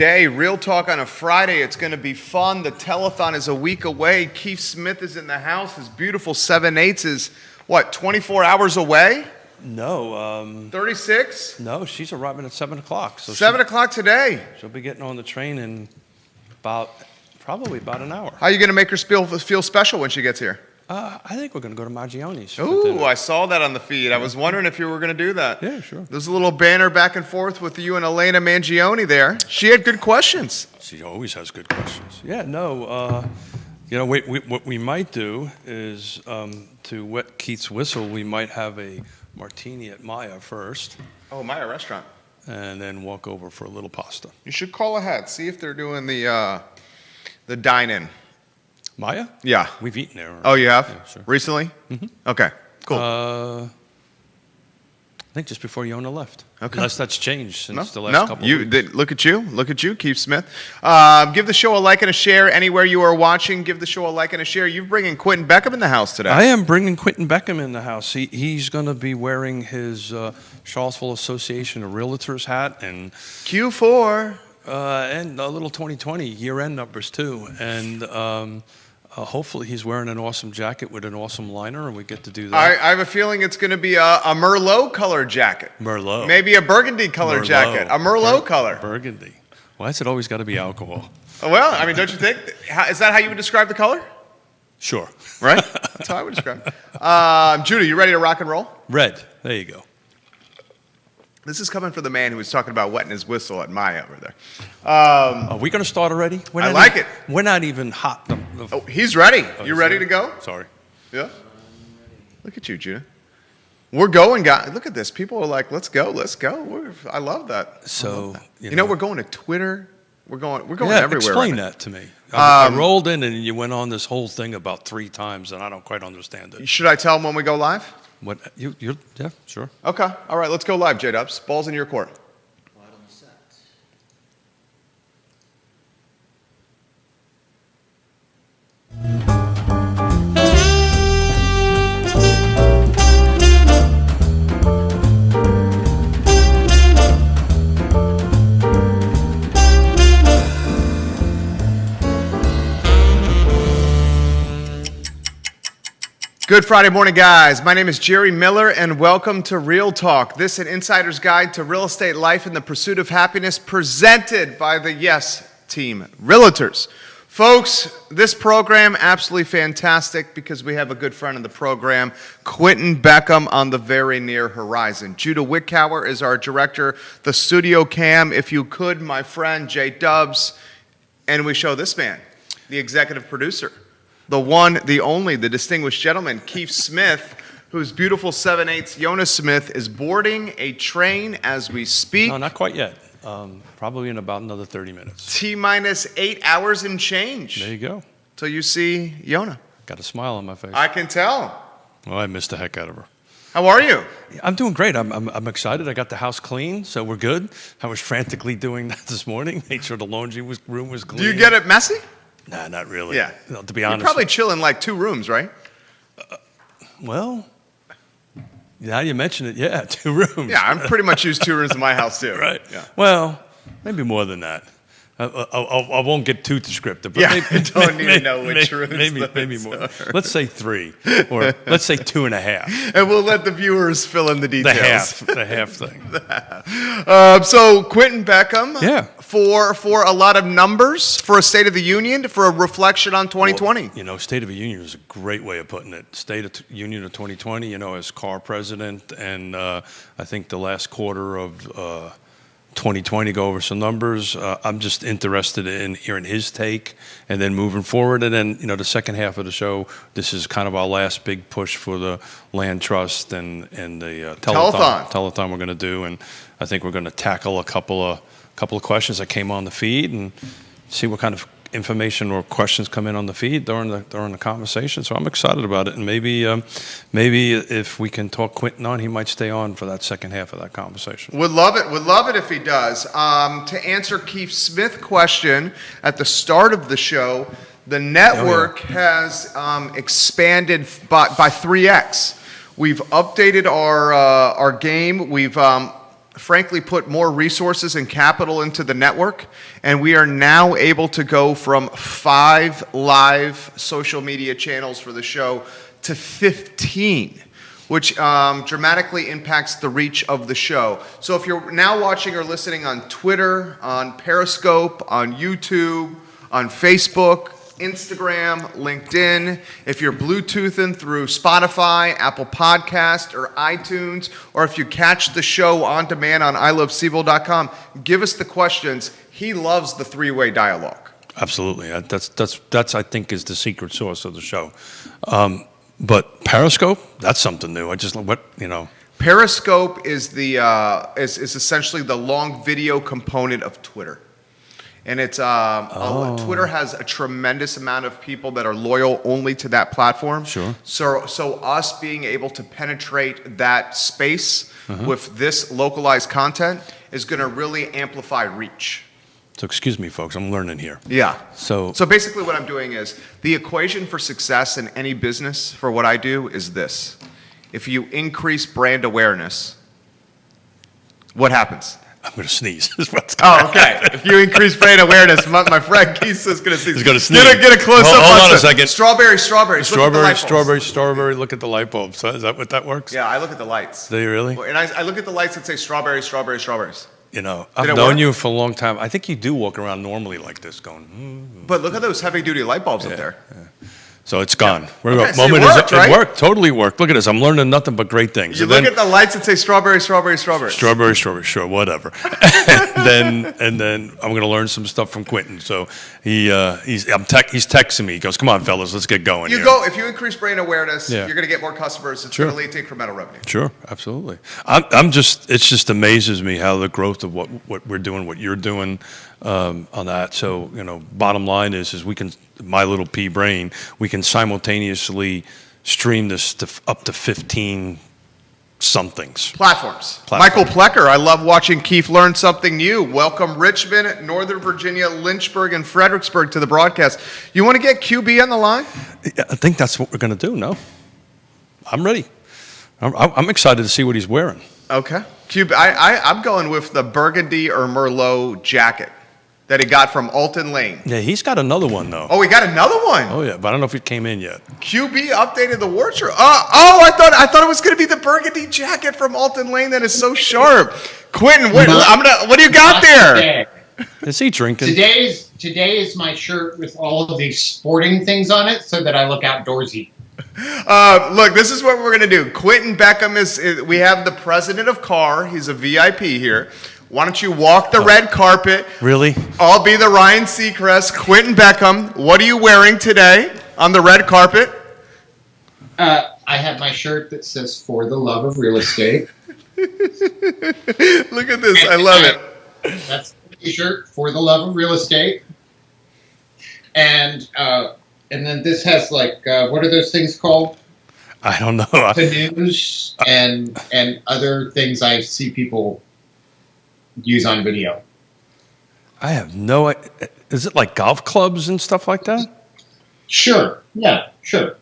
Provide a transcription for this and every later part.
Day, Real Talk on a Friday. It's going to be fun. The telethon is a week away. Keith Smith is in the house. His beautiful 7/8 is, 24 hours away? No. 36? No, she's arriving at 7 o'clock. So 7 o'clock today. She'll be getting on the train in probably about an hour. How are you going to make her feel special when she gets here? I think we're going to go to Maggiano's. Ooh, I saw that on the feed. I was wondering if you were going to do that. Yeah, sure. There's a little banner back and forth with you and Elena Mangione there. She had good questions. She always has good questions. Yeah, no. What we might do is to wet Keith's whistle, we might have a martini at Maya first. Oh, Maya Restaurant. And then walk over for a little pasta. You should call ahead. See if they're doing the dine-in. Maya? Yeah. We've eaten there. Oh, you have? Yeah, sure. Recently? Mm-hmm. Okay, cool. I think just before Yona left. Okay. Unless that's changed since the last couple of weeks. Look at you, Keith Smith. Give the show a like and a share anywhere you are watching. Give the show a like and a share. You're bringing Quentin Beckham in the house today. I am bringing Quentin Beckham in the house. He's going to be wearing his Charlottesville Association of Realtors hat and Q4 and a little 2020 year-end numbers too. And hopefully he's wearing an awesome jacket with an awesome liner, and we get to do that. I have a feeling it's going to be a Merlot colored jacket. Merlot. Maybe a burgundy colored jacket. A Merlot color. Burgundy. Why has it always got to be alcohol? Well, I mean, don't you think? Is that how you would describe the color? Sure. Right? That's how I would describe it. Judah, you ready to rock and roll? Red. There you go. This is coming from the man who was talking about wetting his whistle at Maya over there. Are we going to start already? I like it. We're not even hot. Oh, he's ready. Oh, you ready to go? Sorry. Yeah? Look at you, Judah. We're going, guys. Look at this. People are like, let's go, let's go. I love that. So, you know, we're going to Twitter. We're going yeah, everywhere. Explain right that to me. I rolled in and you went on this whole thing about 3 times, and I don't quite understand it. Should I tell them when we go live? What? Yeah, sure. Okay. All right, let's go live, J-Dubs. Ball's in your court. Good Friday morning, guys. My name is Jerry Miller, and welcome to Real Talk. This is an insider's guide to real estate life and the pursuit of happiness, presented by the Yes Team Realtors. Folks, this program absolutely fantastic because we have a good friend of the program, Quentin Beckham, on the very near horizon. Judah Wickower is our director, the studio cam. If you could, my friend, J-Dubs, and we show this man, the executive producer. The one, the only, the distinguished gentleman, Keith Smith, whose beautiful 7/8 Yona Smith is boarding a train as we speak. No, not quite yet. Probably in about another 30 minutes. T-minus 8 hours and change. There you go. Till you see Yona. Got a smile on my face. I can tell. Well, I missed the heck out of her. How are you? I'm doing great. I'm excited. I got the house clean, so we're good. I was frantically doing that this morning. Made sure the laundry room was clean. Do you get it messy? Nah, not really. Yeah. No, to be honest. You're probably chilling like 2 rooms, right? Well, now you mention it, yeah, 2 rooms. Yeah, I'm pretty much used 2 rooms in my house, too. Right. Yeah. Well, maybe more than that. I won't get too descriptive. But yeah, I don't need to know which rooms. Maybe more. Let's say 3, or let's say 2.5. And we'll let the viewers fill in the details. The half thing. So Quentin Beckham, yeah, for a lot of numbers, for a State of the Union, for a reflection on 2020. Well, you know, State of the Union is a great way of putting it. State of the Union of 2020. You know, as car president, and I think the last quarter of 2020, go over some numbers. I'm just interested in hearing his take and then moving forward. And then, you know, the second half of the show, this is kind of our last big push for the land trust and the telethon we're going to do. And I think we're going to tackle a couple of questions that came on the feed and see what kind of information or questions come in on the feed during the conversation. So I'm excited about it, and maybe if we can talk Quentin on, he might stay on for that second half of that conversation. Would love it if he does. To answer Keith Smith's question at the start of the show, the network has expanded by 3x. We've updated our game. We've frankly put more resources and capital into the network, and we are now able to go from 5 live social media channels for the show to 15, which dramatically impacts the reach of the show. So if you're now watching or listening on Twitter, on Periscope, on YouTube, on Facebook, Instagram, LinkedIn, if you're Bluetoothing through Spotify, Apple Podcast, or iTunes, or if you catch the show on demand on iloveseville.com, give us the questions. He loves the three-way dialogue. Absolutely. That's I think is the secret sauce of the show. But Periscope, that's something new. Periscope is the is essentially the long video component of Twitter. And it's Twitter has a tremendous amount of people that are loyal only to that platform. Sure. So us being able to penetrate that space with this localized content is going to really amplify reach. So excuse me, folks, I'm learning here. Yeah. So basically what I'm doing is the equation for success in any business for what I do is this. If you increase brand awareness, what happens? I'm going to sneeze. Is what's Oh, okay. If you increase brand awareness, my friend Keith is going to sneeze. He's going to sneeze. Get a close up. Hold on a second. Strawberries. Strawberry. Look at the light bulb. So is that what that works? Yeah, I look at the lights. Do you really? And I look at the lights that say strawberries. You know, Did I've it known work? you for a long time. I think you do walk around normally like this going, But look at those heavy-duty light bulbs up there. So it's gone. Okay, so it worked, right? It worked. Totally worked. Look at this. I'm learning nothing but great things. You look at the lights that say strawberries. Strawberry, sure, whatever. and then I'm going to learn some stuff from Quentin. So he's texting me. He goes, "Come on, fellas, let's get going." If you increase brand awareness, Yeah. you're going to get more customers. It's Sure. going to lead to incremental revenue. Sure, absolutely. It just amazes me how the growth of what we're doing, what you're doing on that. So, bottom line is we can, my little pea brain, we can simultaneously stream this to up to 15 somethings. Platforms. Michael Plecker, I love watching Keith learn something new. Welcome Richmond, Northern Virginia, Lynchburg, and Fredericksburg to the broadcast. You want to get QB on the line? I think that's what we're going to do, no? I'm ready. I'm excited to see what he's wearing. Okay. QB, I'm going with the burgundy or Merlot jacket that he got from Alton Lane. Yeah, he's got another one, though. Oh, he got another one. Oh, yeah, but I don't know if it came in yet. QB updated the wardrobe. I thought it was going to be the burgundy jacket from Alton Lane that is so sharp. Quentin, what do you got there? Is he drinking? Today is my shirt with all of these sporting things on it so that I look outdoorsy. Look, this is what we're going to do. Quentin Beckham we have the president of CAR. He's a VIP here. Why don't you walk the red carpet? Really? I'll be the Ryan Seacrest. Quentin Beckham, what are you wearing today on the red carpet? I have my shirt that says "For the Love of Real Estate." Look at this. I love it. That's the T-shirt "For the Love of Real Estate," and then this has what are those things called? I don't know. The news and other things I see people use on video. I have no. Is it like golf clubs and stuff like that? Sure. Yeah. Sure.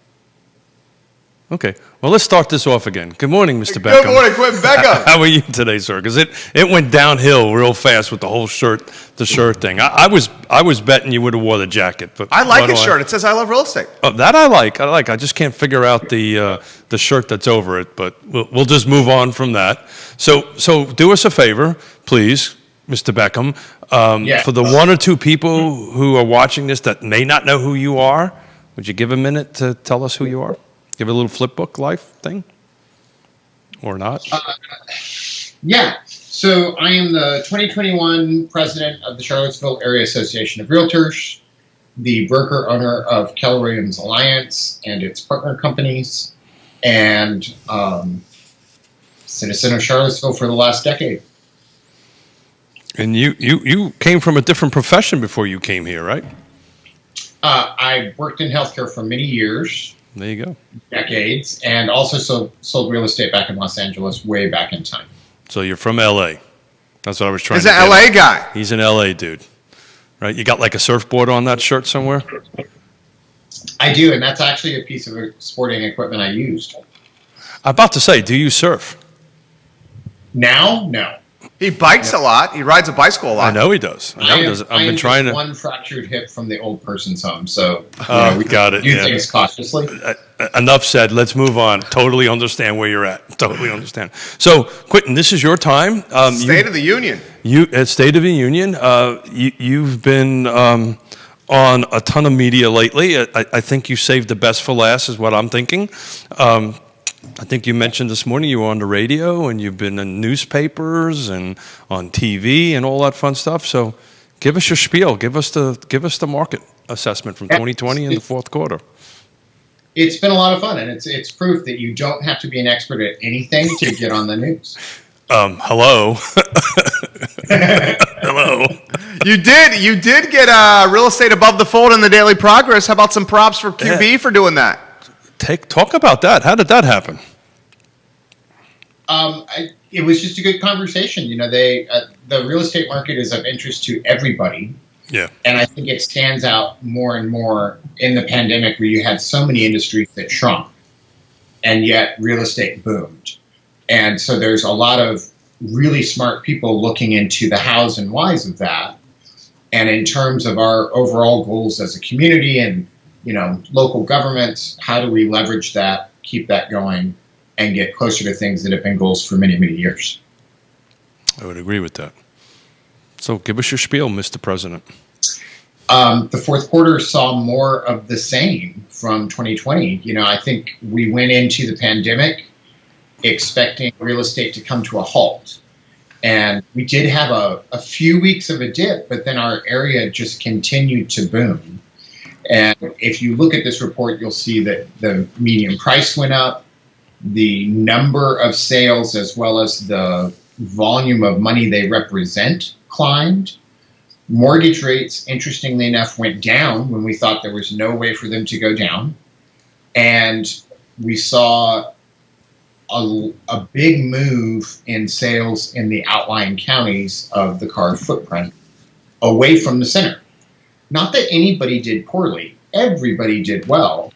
Okay. Well, let's start this off again. Good morning, Mr. Beckham. Good morning, Quentin Beckham. How are you today, sir? Because it went downhill real fast with the whole shirt thing. I was betting you would have wore the jacket, but I like his shirt. It says "I love real estate." Oh, that I like. I just can't figure out the shirt that's over it. But we'll just move on from that. So do us a favor, please, Mr. Beckham. For the one or two people who are watching this that may not know who you are, would you give a minute to tell us who you are? Give a little flip book life thing, or not? Yeah. So I am the 2021 president of the Charlottesville Area Association of Realtors, the broker owner of Keller Williams Alliance and its partner companies, and citizen of Charlottesville for the last decade. And you came from a different profession before you came here, right? I worked in healthcare for many years. There you go. Decades, and also sold real estate back in Los Angeles way back in time. So you're from L.A. That's what I was trying He's to an get LA at. guy. He's an L.A. dude, right? You got like a surfboard on that shirt somewhere? I do, and that's actually a piece of sporting equipment I used. I'm about to say, do you surf? Now, no. He bikes a lot. He rides a bicycle a lot. I know he does. I know he does. I've been trying to. One fractured hip from the old person's home, so Oh, we got it. do Yeah. things cautiously. Enough said. Let's move on. Totally understand where you're at. Totally understand. So, Quentin, this is your time. State of the Union. You at State of the Union. You've been on a ton of media lately. I think you saved the best for last, is what I'm thinking. I think you mentioned this morning you were on the radio and you've been in newspapers and on TV and all that fun stuff. So, give us your spiel. Give us the market assessment from 2020 in the fourth quarter. It's been a lot of fun, and it's proof that you don't have to be an expert at anything to get on the news. Hello. Hello. You did get real estate above the fold in the Daily Progress. How about some props for QB for doing that? Talk about that. How did that happen? It was just a good conversation. You know, the real estate market is of interest to everybody. Yeah. And I think it stands out more and more in the pandemic, where you had so many industries that shrunk, and yet real estate boomed. And so there's a lot of really smart people looking into the hows and whys of that. And in terms of our overall goals as a community and, local governments, how do we leverage that, keep that going, and get closer to things that have been goals for many, many years? I would agree with that. So give us your spiel, Mr. President. The fourth quarter saw more of the same from 2020. I think we went into the pandemic expecting real estate to come to a halt. And we did have a few weeks of a dip, but then our area just continued to boom. And if you look at this report, you'll see that the median price went up, the number of sales as well as the volume of money they represent climbed. Mortgage rates, interestingly enough, went down when we thought there was no way for them to go down. And we saw a big move in sales in the outlying counties of the CAR footprint away from the center. Not that anybody did poorly. Everybody did well.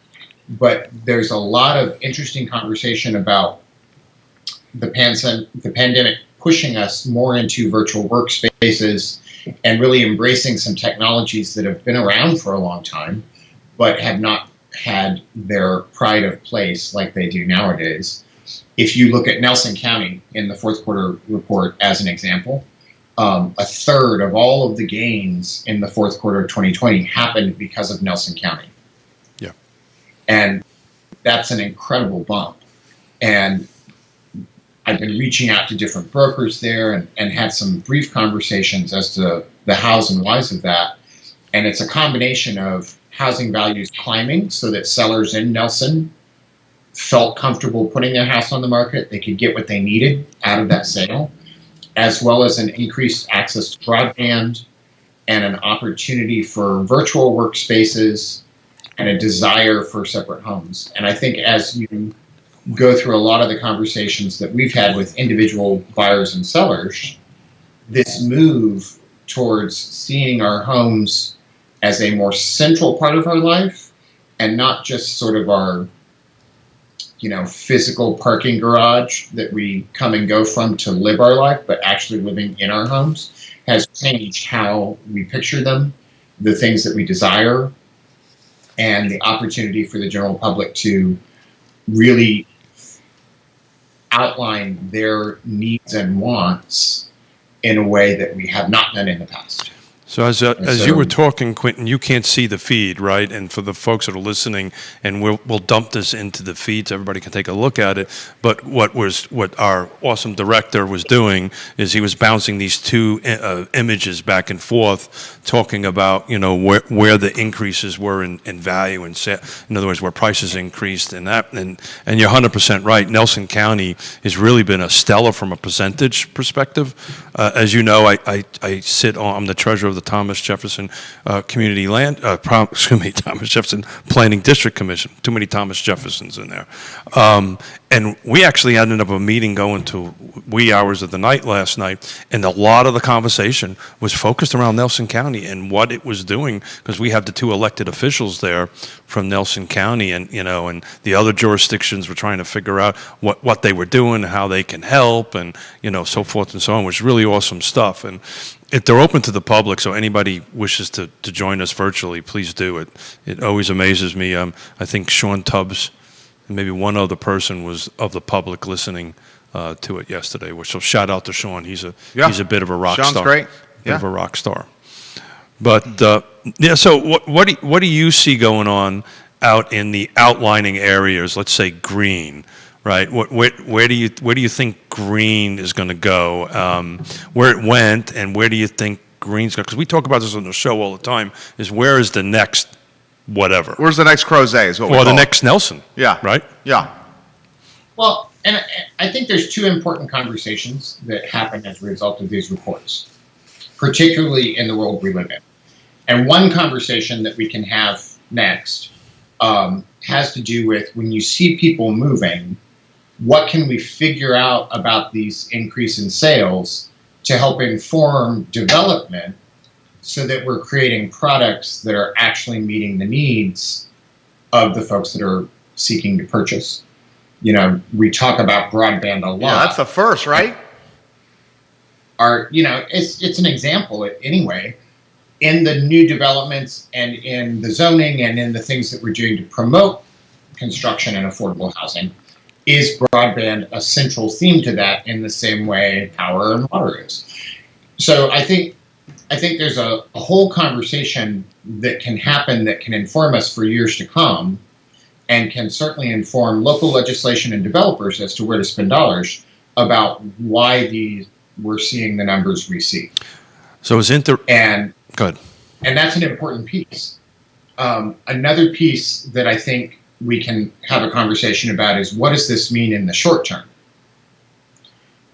But there's a lot of interesting conversation about the pandemic pushing us more into virtual workspaces and really embracing some technologies that have been around for a long time, but have not had their pride of place like they do nowadays. If you look at Nelson County in the fourth quarter report as an example, a third of all of the gains in the fourth quarter of 2020 happened because of Nelson County. Yeah. And that's an incredible bump. And I've been reaching out to different brokers there and had some brief conversations as to the hows and whys of that. And it's a combination of housing values climbing so that sellers in Nelson felt comfortable putting their house on the market. They could get what they needed out of that sale, as well as an increased access to broadband and an opportunity for virtual workspaces and a desire for separate homes. And I think as you go through a lot of the conversations that we've had with individual buyers and sellers, this move towards seeing our homes as a more central part of our life and not just sort of our physical parking garage that we come and go from to live our life, but actually living in our homes, has changed how we picture them, the things that we desire, and the opportunity for the general public to really outline their needs and wants in a way that we have not done in the past. So as you were talking, Quentin, you can't see the feed, right? And for the folks that are listening, and we'll dump this into the feed so everybody can take a look at it. But what our awesome director was doing is he was bouncing these two images back and forth, talking about where the increases were in value and in other words where prices increased and that. And you're 100% right. Nelson County has really been a stellar from a percentage perspective. As you know, I'm the treasurer of the Thomas Jefferson Community Land, Thomas Jefferson Planning District Commission. Too many Thomas Jeffersons in there. And we actually ended up a meeting going to wee hours of the night last night, and a lot of the conversation was focused around Nelson County and what it was doing, because we have the two elected officials there from Nelson County, and and the other jurisdictions were trying to figure out what they were doing, how they can help, and so forth and so on, which is really awesome stuff. And they're open to the public, so anybody wishes to join us virtually, please do it. It always amazes me. I think Sean Tubbs and maybe one other person was of the public listening to it yesterday. So shout out to Sean. He's a bit of a rock Sean's star. great. Bit of a rock star. But so what do you see going on out in the outlining areas? Let's say green, right? Where do you think green is going to go? Where it went, and where do you think green's going? Because we talk about this on the show all the time. Is where is the next whatever? Where's the next Crozet is what we Or the call it. next Nelson? Yeah. Right. Yeah. Well, and I think there's two important conversations that happen as a result of these reports, particularly in the world we live in. And one conversation that we can have next has to do with, when you see people moving, what can we figure out about these increase in sales to help inform development so that we're creating products that are actually meeting the needs of the folks that are seeking to purchase. We talk about broadband a lot. Yeah, that's the first, right? It's an example anyway. In the new developments and in the zoning and in the things that we're doing to promote construction and affordable housing, is broadband a central theme to that in the same way power and water is. So I think there's a whole conversation that can happen that can inform us for years to come, and can certainly inform local legislation and developers as to where to spend dollars about why we're seeing the numbers we see. So is and good. And that's an important piece. Another piece that I think we can have a conversation about is, what does this mean in the short term?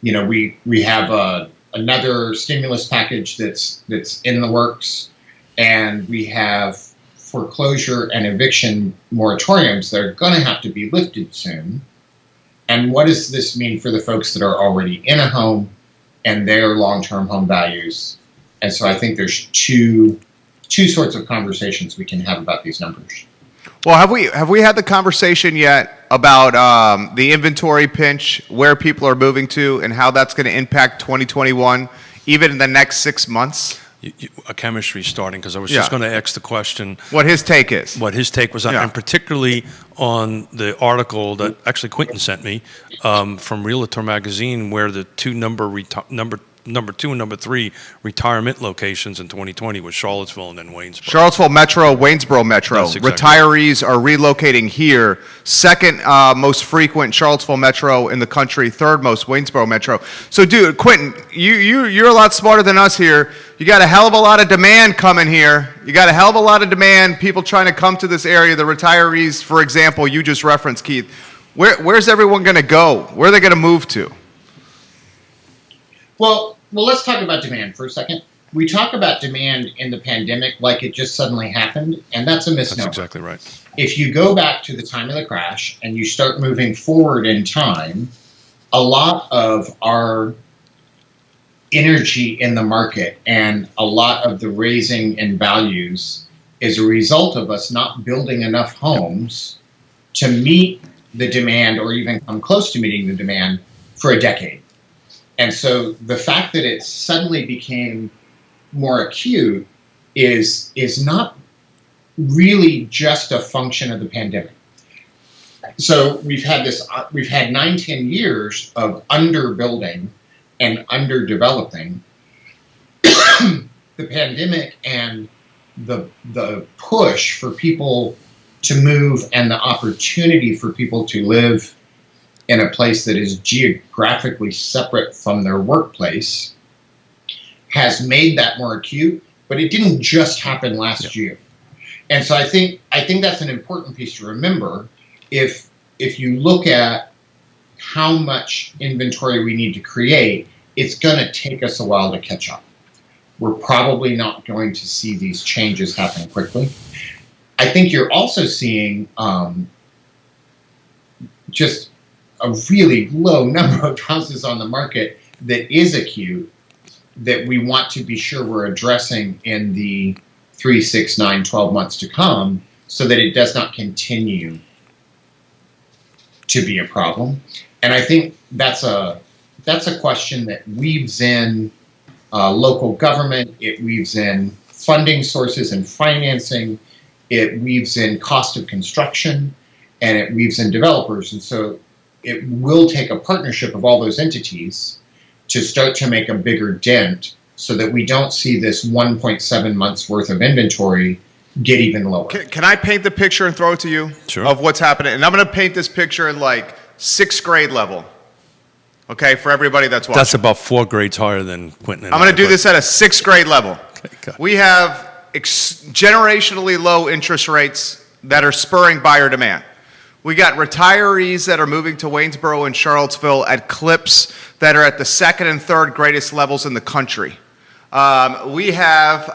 We have another stimulus package that's in the works, and we have foreclosure and eviction moratoriums that are going to have to be lifted soon. And what does this mean for the folks that are already in a home and their long-term home values? And so I think there's two sorts of conversations we can have about these numbers. Well, have we had the conversation yet about the inventory pinch, where people are moving to, and how that's going to impact 2021, even in the next 6 months? A chemistry starting, because I was just going to ask the question. What his take is. What his take was on, and particularly on the article that actually Quentin sent me from Realtor Magazine, where the number 2 and number 3 retirement locations in 2020 was Charlottesville and then Waynesboro. Charlottesville Metro, Waynesboro Metro. That's exactly Retirees are relocating here. Second most frequent Charlottesville Metro in the country. Third most Waynesboro Metro. So, dude, Quentin, you're a lot smarter than us here. You got a hell of a lot of demand coming here. You got a hell of a lot of demand. People trying to come to this area. The retirees, for example, you just referenced, Keith. Where's everyone going to go? Where are they going to move to? Well, let's talk about demand for a second. We talk about demand in the pandemic like it just suddenly happened, and that's a misnomer. That's exactly right. If you go back to the time of the crash and you start moving forward in time, a lot of our energy in the market and a lot of the raising in values is a result of us not building enough homes to meet the demand, or even come close to meeting the demand, for a decade. And so the fact that it suddenly became more acute is not really just a function of the pandemic. So we've had 9-10 years of underbuilding and underdeveloping. The pandemic and the push for people to move, and the opportunity for people to live in a place that is geographically separate from their workplace, has made that more acute, but it didn't just happen last year. And so I think that's an important piece to remember. If you look at how much inventory we need to create, it's going to take us a while to catch up. we're probably not going to see these changes happen quickly. I think you're also seeing just a really low number of houses on the market that is acute that we want to be sure we're addressing in the 3, 6, 9, 12 months to come so that it does not continue to be a problem. And I think that's a question that weaves in local government, it weaves in funding sources and financing, it weaves in cost of construction, and it weaves in developers. And so it will take a partnership of all those entities to start to make a bigger dent so that we don't see this 1.7 months worth of inventory get even lower. Can I paint the picture and throw it to you? Sure. Of what's happening? And I'm going to paint this picture in like 6th grade level. Okay, for everybody that's watching. That's about 4 grades higher than Quentin and I'm I, going to do but- this at a 6th grade level. Okay, go. We have generationally low interest rates that are spurring buyer demand. We got retirees that are moving to Waynesboro and Charlottesville at clips that are at the 2nd and 3rd greatest levels in the country. We have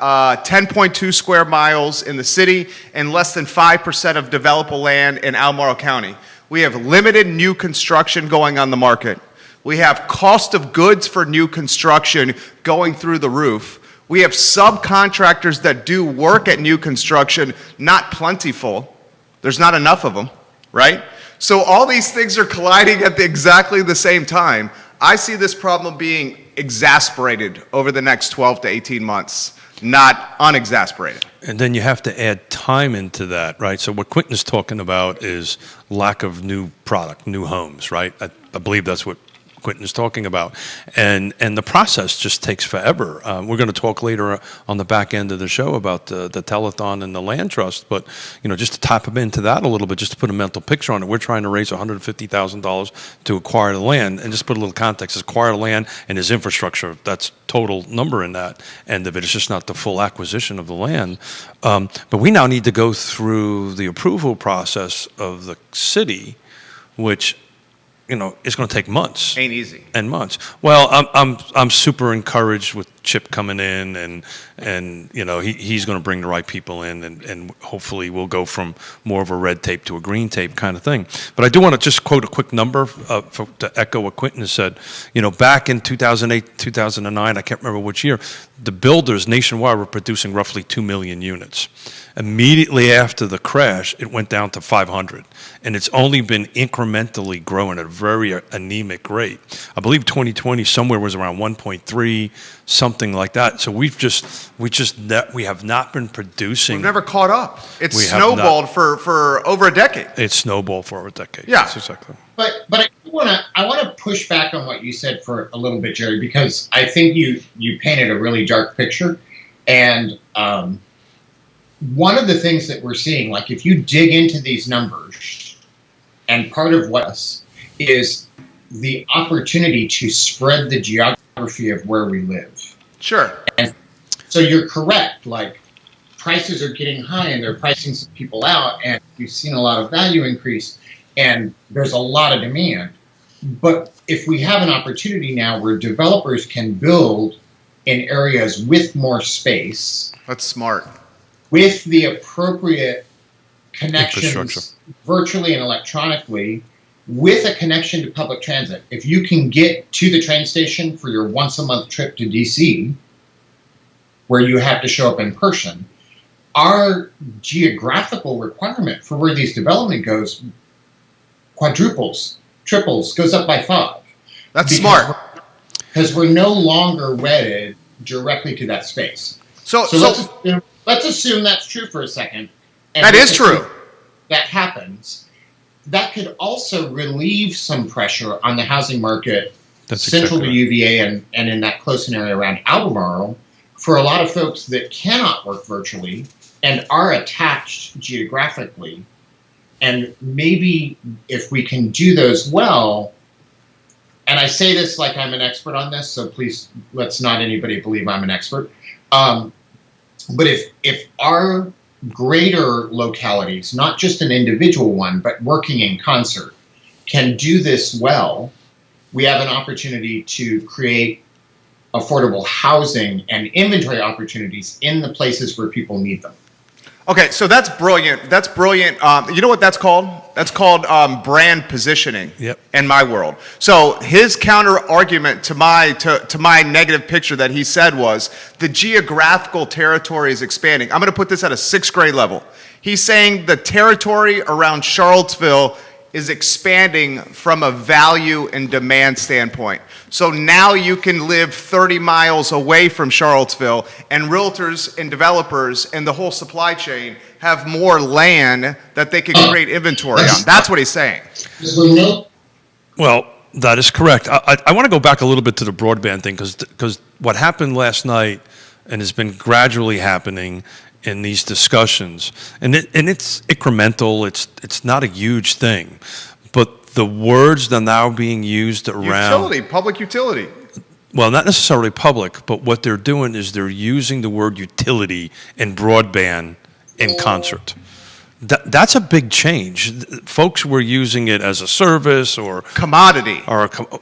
10.2 square miles in the city and less than 5% of developable land in Albemarle County. We have limited new construction going on the market. We have cost of goods for new construction going through the roof. We have subcontractors that do work at new construction, not plentiful. There's not enough of them, right? So all these things are colliding at exactly the same time. I see this problem being exasperated over the next 12 to 18 months, not unexasperated. And then you have to add time into that, right? So what Quentin's talking about is lack of new product, new homes, right? I believe that's what Quentin is talking about, and the process just takes forever. We're going to talk later on the back end of the show about the telethon and the land trust, but just to tap them into that a little bit, just to put a mental picture on it, we're trying to raise $150,000 to acquire the land, and just put a little context: acquire the land and his infrastructure. That's total number in that end of it. It's just not the full acquisition of the land. But we now need to go through the approval process of the city, which it's going to take months. Ain't easy. And months. Well, I'm super encouraged with Chip coming in, and he's going to bring the right people in, and hopefully we'll go from more of a red tape to a green tape kind of thing. But I do want to just quote a quick number to echo what Quentin has said. Back in 2008, 2009, I can't remember which year, the builders nationwide were producing roughly 2 million units. Immediately after the crash, it went down to 500, and it's only been incrementally growing at a very anemic rate. I believe 2020 somewhere was around 1.3, something like that. So we have not been producing. We've never caught up. It's We have snowballed for over a decade. It's snowballed for a decade. Yeah. That's exactly. But I want to push back on what you said for a little bit, Jerry, because I think you painted a really dark picture, and one of the things that we're seeing, like if you dig into these numbers, and part of what is the opportunity to spread the geography of where we live. Sure. And so you're correct, like prices are getting high and they're pricing some people out, and we've seen a lot of value increase, and there's a lot of demand. But if we have an opportunity now where developers can build in areas with more space, That's smart. with the appropriate connections Infrastructure. virtually and electronically, with a connection to public transit. If you can get to the train station for your once-a-month trip to DC, where you have to show up in person, our geographical requirement for where these development goes quadruples, triples, goes up by 5. That's smart. Because we're no longer wedded directly to that space. So Let's assume that's true for a second. And that let's is true. assume that happens. That could also relieve some pressure on the housing market That's central exactly to UVA and in that close area around Albemarle for a lot of folks that cannot work virtually and are attached geographically. And maybe if we can do those well, and I say this like I'm an expert on this, so please let's not anybody believe I'm an expert. But if our greater localities, not just an individual one, but working in concert, can do this well, we have an opportunity to create affordable housing and inventory opportunities in the places where people need them. Okay, so that's brilliant. That's brilliant. You know what that's called? That's called brand positioning. Yep. In my world. So his counter argument to my negative picture that he said was the geographical territory is expanding. I'm going to put this at a 6th grade level. He's saying the territory around Charlottesville is expanding from a value and demand standpoint. So now you can live 30 miles away from Charlottesville, and realtors and developers and the whole supply chain have more land that they can create inventory on. That's what he's saying. Well, that is correct. I want to go back a little bit to the broadband thing because what happened last night and has been gradually happening in these discussions, and it's incremental. It's not a huge thing, but the words that are now being used around Public utility. well, not necessarily public, but what they're doing is they're using the word utility and broadband in concert. That's a big change. Folks were using it as a service or Commodity.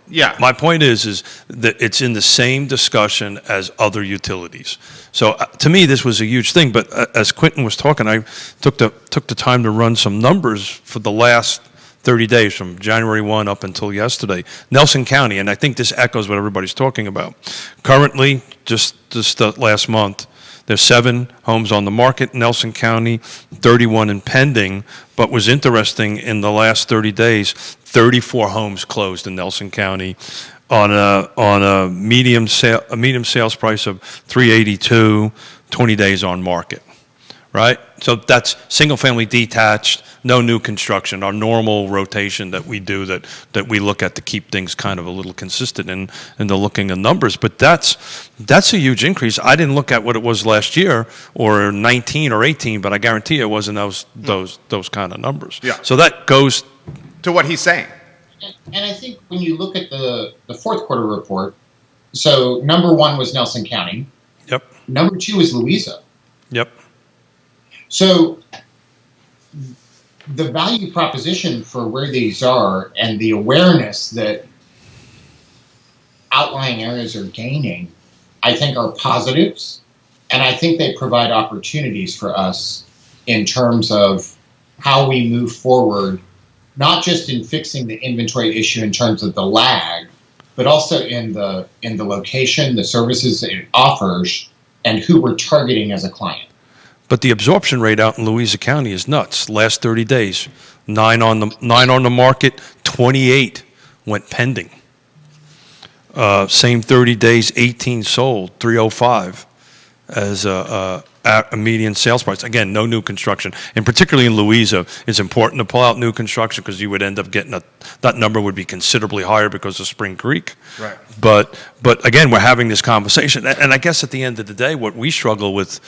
yeah. My point is that it's in the same discussion as other utilities. So to me, this was a huge thing. But as Quentin was talking, I took the time to run some numbers for the last 30 days from January 1 up until yesterday. Nelson County, and I think this echoes what everybody's talking about. Currently, just last month, there's 7 homes on the market in Nelson County, 31 in pending. But was interesting in the last 30 days, 34 homes closed in Nelson County on a medium sales price of $382, 20 days on market. Right? So that's single family detached, no new construction, our normal rotation that we do that we look at to keep things kind of a little consistent in the looking at numbers. But that's a huge increase. I didn't look at what it was last year or 19 or 18, but I guarantee you it wasn't those kind of numbers. Yeah. So that goes To what he's saying. And I think when you look at the fourth quarter report, so number 1 was Nelson County. Yep. Number 2 is Louisa. Yep. So the value proposition for where these are and the awareness that outlying areas are gaining, I think are positives. And I think they provide opportunities for us in terms of how we move forward, not just in fixing the inventory issue in terms of the lag, but also in the location, the services it offers, and who we're targeting as a client. But the absorption rate out in Louisa County is nuts. Last 30 days, 9 on the market, 28 went pending. Same 30 days, 18 sold, 305 as a median sales price. Again, no new construction. And particularly in Louisa, it's important to pull out new construction because you would end up getting that number would be considerably higher because of Spring Creek. Right. But again, we're having this conversation. And I guess at the end of the day, what we struggle with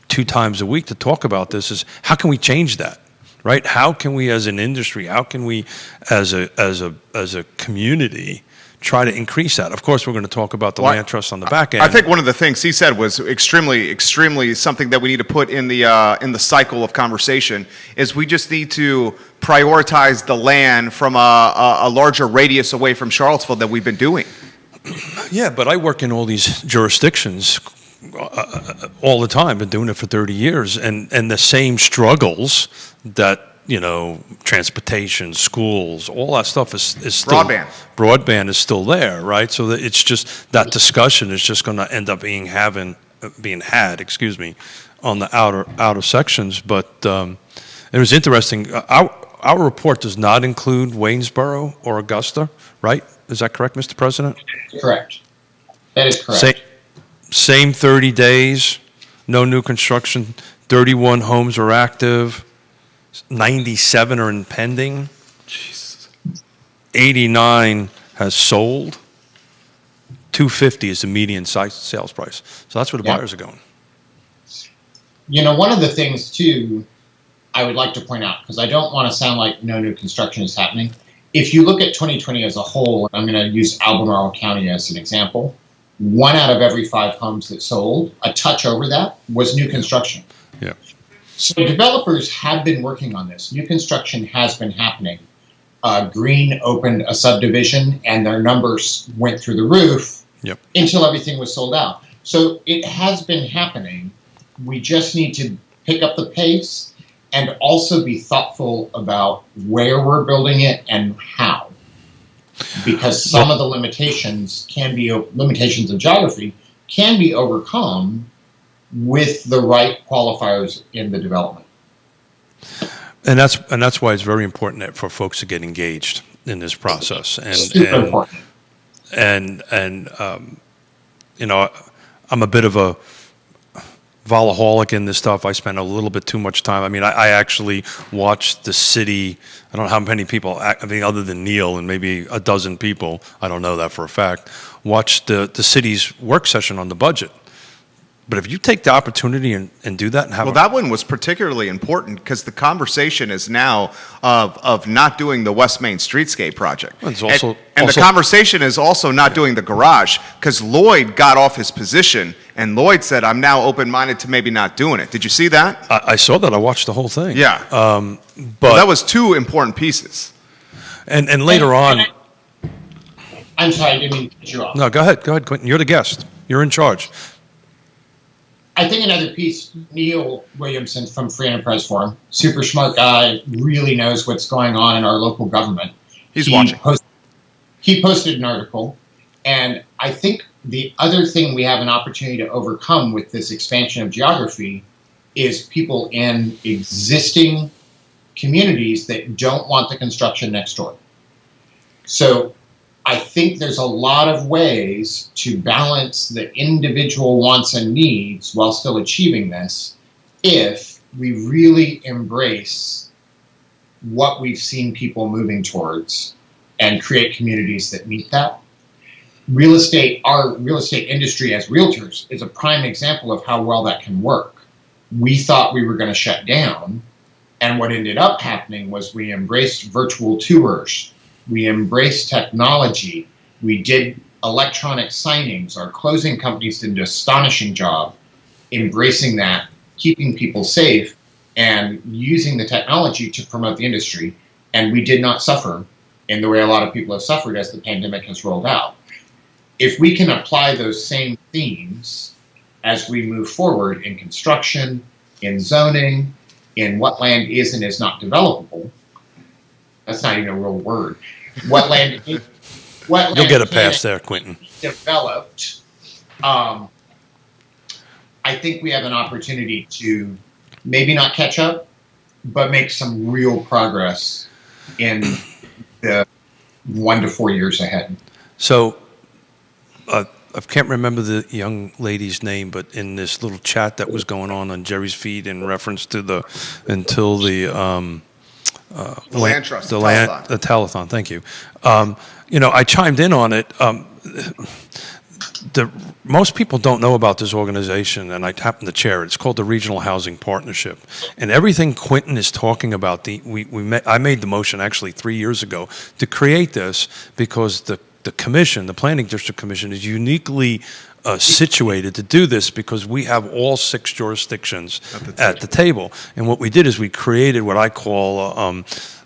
2 times a week to talk about this is how can we change that, right? How can we as an industry, how can we as a community try to increase that? Of course, we're going to talk about the land trust on the back end. I think one of the things he said was extremely something that we need to put in the cycle of conversation is we just need to prioritize the land from a larger radius away from Charlottesville that we've been doing. Yeah, but I work in all these jurisdictions all the time. Been doing it for 30 years, and the same struggles that transportation, schools, all that stuff is still broadband is still there, right? So that it's just that discussion is just going to end up being had, on the outer sections. But it was interesting. Our report does not include Waynesboro or Augusta, right? Is that correct, Mr. President? Correct. That is correct. Same 30 days, no new construction, 31 homes are active, 97 are in pending, Jesus. 89 has sold, 250 is the median sales price. So that's where the buyers are going. One of the things, too, I would like to point out, because I don't want to sound like no new construction is happening. If you look at 2020 as a whole, I'm going to use Albemarle County as an example. 1 out of every 5 homes that sold, a touch over that, was new construction. Yeah. So developers have been working on this. New construction has been happening. Green opened a subdivision, and their numbers went through the roof. Yep. until everything was sold out. So it has been happening. We just need to pick up the pace and also be thoughtful about where we're building it and how. Because some of the limitations of geography can be overcome with the right qualifiers in the development. And that's why it's very important for folks to get engaged in this process. Super important. And I'm a bit of a volaholic in this stuff. I spend a little bit too much time. I mean, I actually watched the city. I don't know how many people, other than Neil and maybe a dozen people, I don't know that for a fact, watched the city's work session on the budget. But if you take the opportunity and do that and have that one was particularly important because the conversation is now of not doing the West Main Streetscape project. It's also, and the conversation is also not doing the garage because Lloyd got off his position and Lloyd said, I'm now open-minded to maybe not doing it. Did you see that? I saw that. I watched the whole thing. Yeah. But that was two important pieces. And later on. I'm sorry, I didn't mean to cut you off. No, go ahead, Quentin. You're the guest. You're in charge. I think another piece, Neil Williamson from Free Enterprise Forum, super smart guy, really knows what's going on in our local government. He's watching. He posted an article, and I think the other thing we have an opportunity to overcome with this expansion of geography is people in existing communities that don't want the construction next door. So I think there's a lot of ways to balance the individual wants and needs while still achieving this if we really embrace what we've seen people moving towards and create communities that meet that. Our real estate industry as realtors is a prime example of how well that can work. We thought we were going to shut down, and what ended up happening was we embraced virtual tours. We embraced technology. We did electronic signings. Our closing companies did an astonishing job embracing that, keeping people safe, and using the technology to promote the industry. And we did not suffer in the way a lot of people have suffered as the pandemic has rolled out. If we can apply those same themes as we move forward in construction, in zoning, in what land is and is not developable, that's not even a real word. What land you'll get a pass there, Quentin. Developed. I think we have an opportunity to maybe not catch up, but make some real progress in the 1 to 4 years ahead. So, I can't remember the young lady's name, but in this little chat that was going on Jerry's feed in reference to the Land Trust, the telethon. Thank you. I chimed in on it. Most people don't know about this organization, and I happen to chair it. It's called the Regional Housing Partnership, and everything Quentin is talking about. I made the motion actually 3 years ago to create this because the commission, the Planning District Commission, is uniquely situated to do this because we have all 6 jurisdictions at the table. And what we did is we created what I call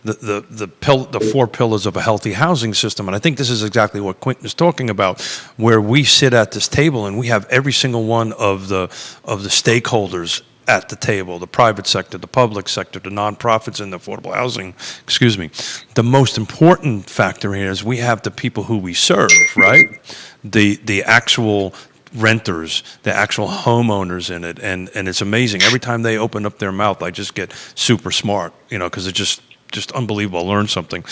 the 4 pillars of a healthy housing system. And I think this is exactly what Quentin is talking about, where we sit at this table and we have every single one of the stakeholders at the table, the private sector, the public sector, the nonprofits, and the affordable housing. Excuse me. The most important factor here is we have the people who we serve, right? The actual renters, the actual homeowners in it, and it's amazing. Every time they open up their mouth, I just get super smart, because it's just unbelievable. I learn something.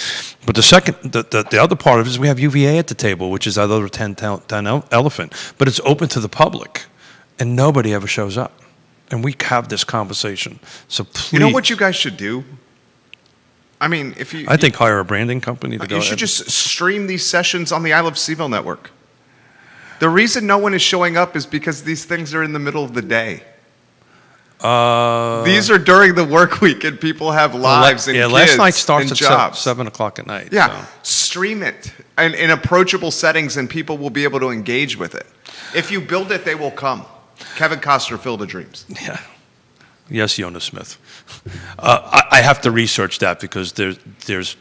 But the other part of it is we have UVA at the table, which is that other 10 elephant, but it's open to the public, and nobody ever shows up. And we have this conversation. So please. You know what you guys should do? I mean, I think hire a branding company to go. You should just stream these sessions on the I Love CVille network. The reason no one is showing up is because these things are in the middle of the day. These are during the work week, and people have lives and kids last night starts and at jobs. 7 o'clock at night. Yeah, so. Stream it in approachable settings, and people will be able to engage with it. If you build it, they will come. Kevin Costner, Field of Dreams. Yeah. Yes, Jonas Smith. I have to research that because there's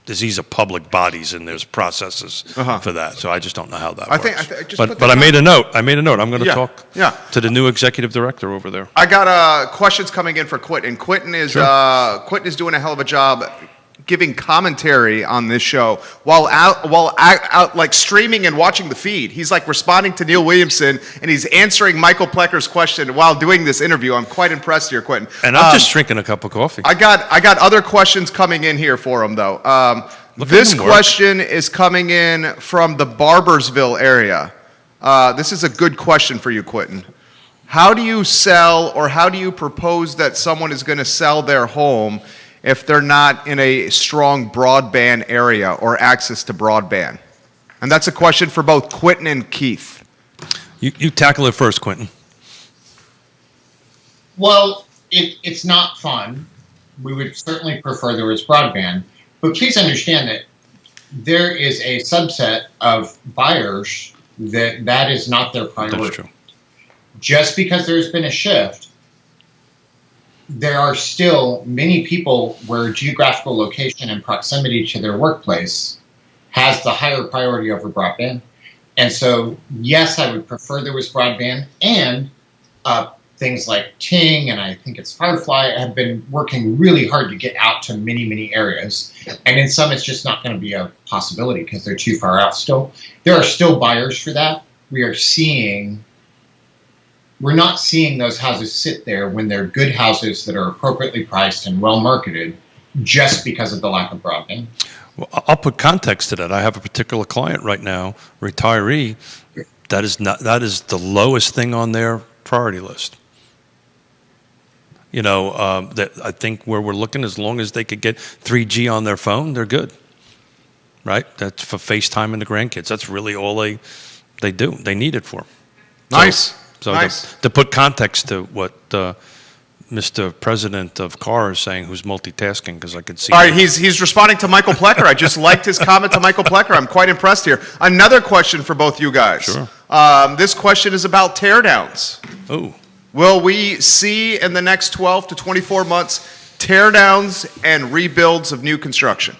disease of public bodies, and there's processes for that. So I just don't know how that works. But I made a note. I'm going to talk to the new executive director over there. I got questions coming in for Quentin. Quentin is doing a hell of a job giving commentary on this show while out like streaming and watching the feed. He's like responding to Neil Williamson, and he's answering Michael Plecker's question while doing this interview. I'm quite impressed here, Quentin. And I'm just drinking a cup of coffee. I got other questions coming in here for him though. This question is coming in from the Barbersville area. This is a good question for you, Quentin. How do you sell, or how do you propose that someone is going to sell their home if they're not in a strong broadband area or access to broadband? And that's a question for both Quentin and Keith. You tackle it first, Quentin. Well, it's not fun. We would certainly prefer there was broadband. But please understand that there is a subset of buyers that is not their priority. That's true. Just because there's been a shift, there are still many people where geographical location and proximity to their workplace has the higher priority over broadband. And so, yes, I would prefer there was broadband, and things like Ting and I think it's Firefly have been working really hard to get out to many, many areas. And in some, it's just not going to be a possibility because they're too far out still. There are still buyers for that. We're not seeing those houses sit there when they're good houses that are appropriately priced and well marketed just because of the lack of broadband. Well, I'll put context to that. I have a particular client right now, retiree, that is the lowest thing on their priority list. That I think where we're looking, as long as they could get 3G on their phone, they're good. Right? That's for FaceTime and the grandkids. That's really all they do. They need it for. Nice. So nice. To put context to what Mr. President of CAR is saying, who's multitasking, because I could see. All right, he's responding to Michael Plecker. I just liked his comment to Michael Plecker. I'm quite impressed here. Another question for both you guys. Sure. This question is about teardowns. Oh. Will we see in the next 12 to 24 months teardowns and rebuilds of new construction?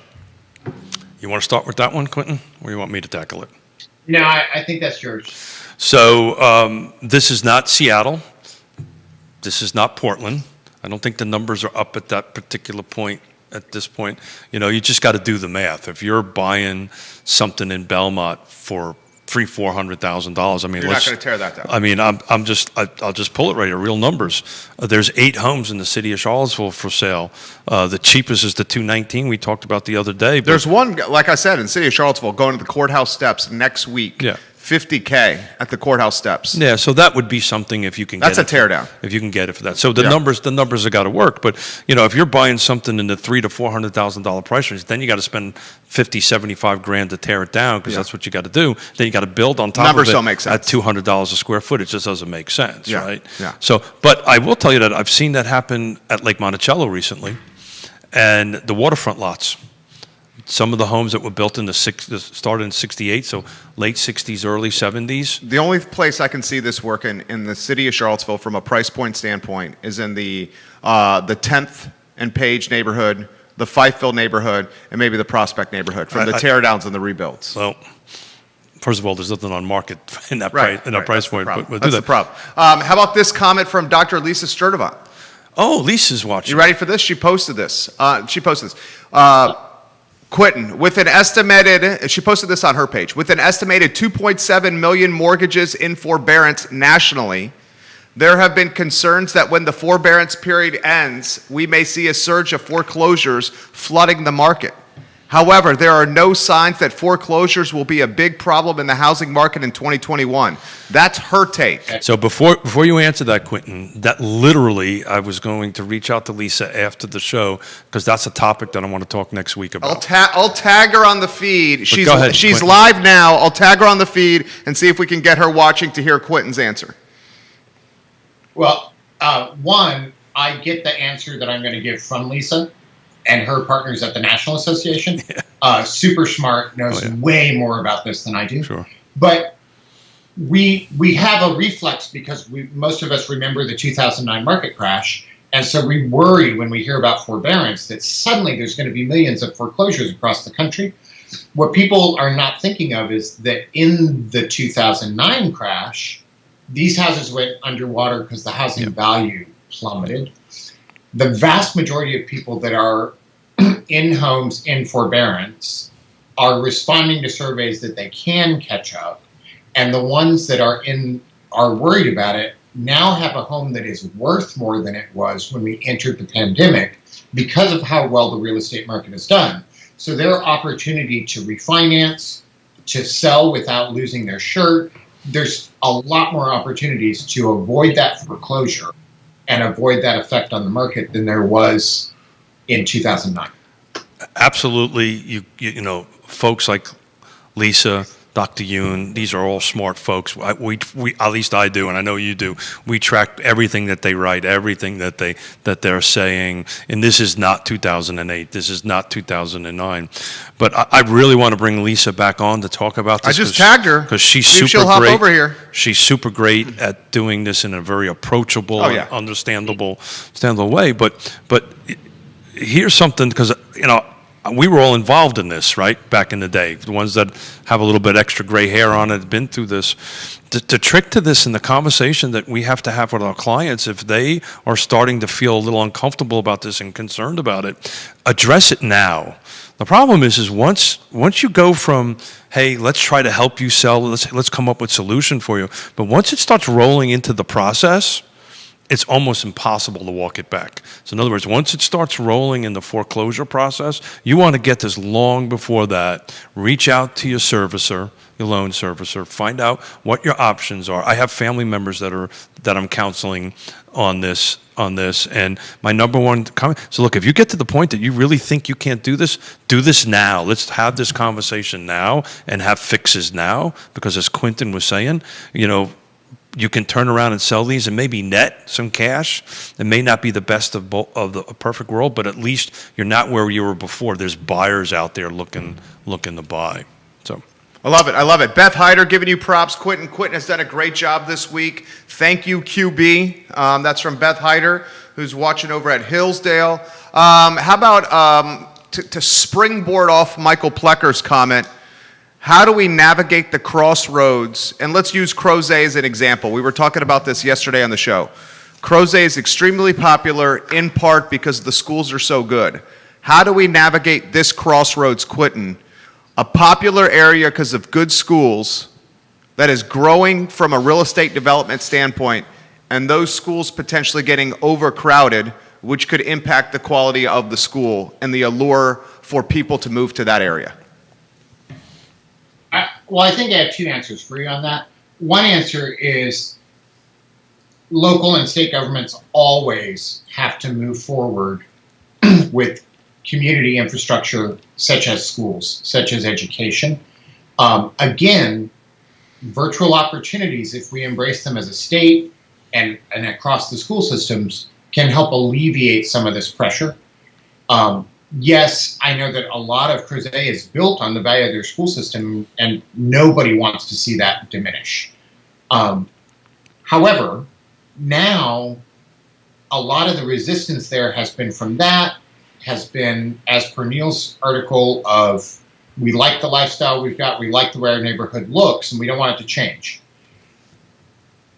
You want to start with that one, Quentin, or you want me to tackle it? No, I think that's yours. So this is not Seattle. This is not Portland. I don't think the numbers are up at that particular point at this point. You just got to do the math. If you're buying something in Belmont for $300,000-$400,000, I mean, you're not going to tear that down. I mean, I'll just pull it right here. Real numbers. There's 8 homes in the city of Charlottesville for sale. The cheapest is the 219 we talked about the other day. There's one, like I said, in the city of Charlottesville, going to the courthouse steps next week. Yeah. $50K at the courthouse steps. Yeah, so that would be something if you can get it. That's a teardown. If you can get it for that. So the numbers have got to work. But, if you're buying something in the $300,000 to $400,000 price range, then you got to spend $50,000-$75,000 to tear it down, because that's what you got to do. Then you got to build on top numbers of it don't make sense. at $200 a square foot. It just doesn't make sense, right? Yeah. So, but I will tell you that I've seen that happen at Lake Monticello recently, and the waterfront lots. Some of the homes that were built started in 68, so late 60s, early 70s. The only place I can see this working in the city of Charlottesville from a price point standpoint is in the 10th and Page neighborhood, the Fifeville neighborhood, and maybe the Prospect neighborhood from the teardowns and the rebuilds. Well, first of all, there's nothing on market in that price point. That's the problem. How about this comment from Dr. Lisa Sturdivant? Oh, Lisa's watching. You ready for this? She posted this. Quentin, she posted this on her page, with an estimated 2.7 million mortgages in forbearance nationally, there have been concerns that when the forbearance period ends, we may see a surge of foreclosures flooding the market. However, there are no signs that foreclosures will be a big problem in the housing market in 2021. That's her take. So before you answer that, Quentin, that literally I was going to reach out to Lisa after the show, because that's a topic that I want to talk next week about. I'll tag her on the feed. Go ahead, she's Quentin. live now. I'll tag her on the feed and see if we can get her watching to hear Quentin's answer. Well, one, I get the answer that I'm going to give from Lisa and her partners at the National Association. Super smart, knows way more about this than I do. Sure. But we have a reflex because most of us remember the 2009 market crash, And so we worry when we hear about forbearance that suddenly there's going to be millions of foreclosures across the country. What people are not thinking of is that in the 2009 crash, these houses went underwater because the housing value plummeted. The vast majority of people that are in homes in forbearance are responding to surveys that they can catch up. And the ones that are worried about it now have a home that is worth more than it was when we entered the pandemic because of how well the real estate market has done. So their opportunity to refinance, to sell without losing their shirt, there's a lot more opportunities to avoid that foreclosure and avoid that effect on the market than there was in 2009. Absolutely. You know, folks like Lisa, Dr. Yoon, these are all smart folks. We at least I do, and I know you do. We track everything that they write, everything that they're saying. And this is not 2008. This is not 2009. But I really want to bring Lisa back on to talk about this. I just tagged her because she's See if super she'll hop great. over here. She's super great at doing this in a very approachable, and understandable way. But here's something, because we were all involved in this, right, back in the day. The ones that have a little bit extra gray hair on it, been through this. The trick to this and the conversation that we have to have with our clients, if they are starting to feel a little uncomfortable about this and concerned about it, address it now. The problem is once you go from, hey, let's try to help you sell, let's come up with a solution for you, but once it starts rolling into the process, it's almost impossible to walk it back. So in other words, once it starts rolling in the foreclosure process, you want to get this long before that. Reach out to your servicer, your loan servicer, find out what your options are. I have family members that I'm counseling on this, and my number one comment, so look, if you get to the point that you really think you can't do this now. Let's have this conversation now and have fixes now, because as Quentin was saying, you can turn around and sell these and maybe net some cash. It may not be the best of the perfect world, but at least you're not where you were before. There's buyers out there looking to buy. So I love it. Beth Hyder giving you props. Quentin has done a great job this week. Thank you, QB. That's from Beth Hyder, who's watching over at Hillsdale. How about to springboard off Michael Plecker's comment, how do we navigate the crossroads? And let's use Crozet as an example. We were talking about this yesterday on the show. Crozet is extremely popular in part because the schools are so good. How do we navigate this crossroads, Quentin? A popular area because of good schools that is growing from a real estate development standpoint, and those schools potentially getting overcrowded, which could impact the quality of the school and the allure for people to move to that area. Well, I think I have two answers for you on that. One answer is local and state governments always have to move forward with community infrastructure such as schools, such as education. Again, virtual opportunities, if we embrace them as a state and across the school systems, can help alleviate some of this pressure. Yes, I know that a lot of Crozet is built on the value of their school system, and nobody wants to see that diminish. However, now a lot of the resistance there has been from that, has been, as per Neil's article, of we like the lifestyle we've got, we like the way our neighborhood looks, and we don't want it to change.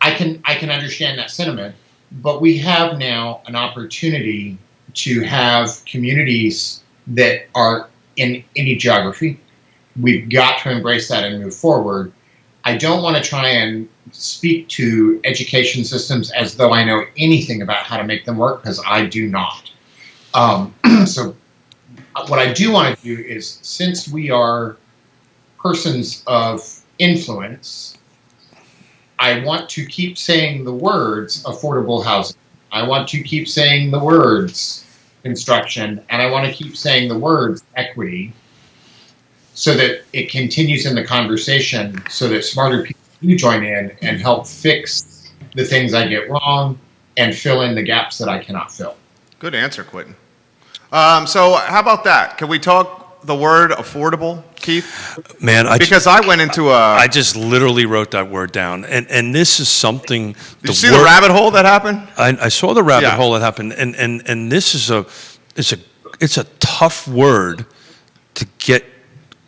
I can understand that sentiment, but we have now an opportunity to have communities that are in any geography. We've got to embrace that and move forward. I don't want to try and speak to education systems as though I know anything about how to make them work, because I do not. So what I do want to do is, since we are persons of influence, I want to keep saying the words affordable housing. I want to keep saying the words construction, and I want to keep saying the words equity, so that it continues in the conversation, so that smarter people do join in and help fix the things I get wrong and fill in the gaps that I cannot fill. Good answer, Quentin. So how about that? Can we talk the word affordable, Keith? Man, Because I went into I just literally wrote that word down, and this is something. Did you see the rabbit hole that happened? I saw the rabbit Yeah. hole that happened, and this is it's a tough word to get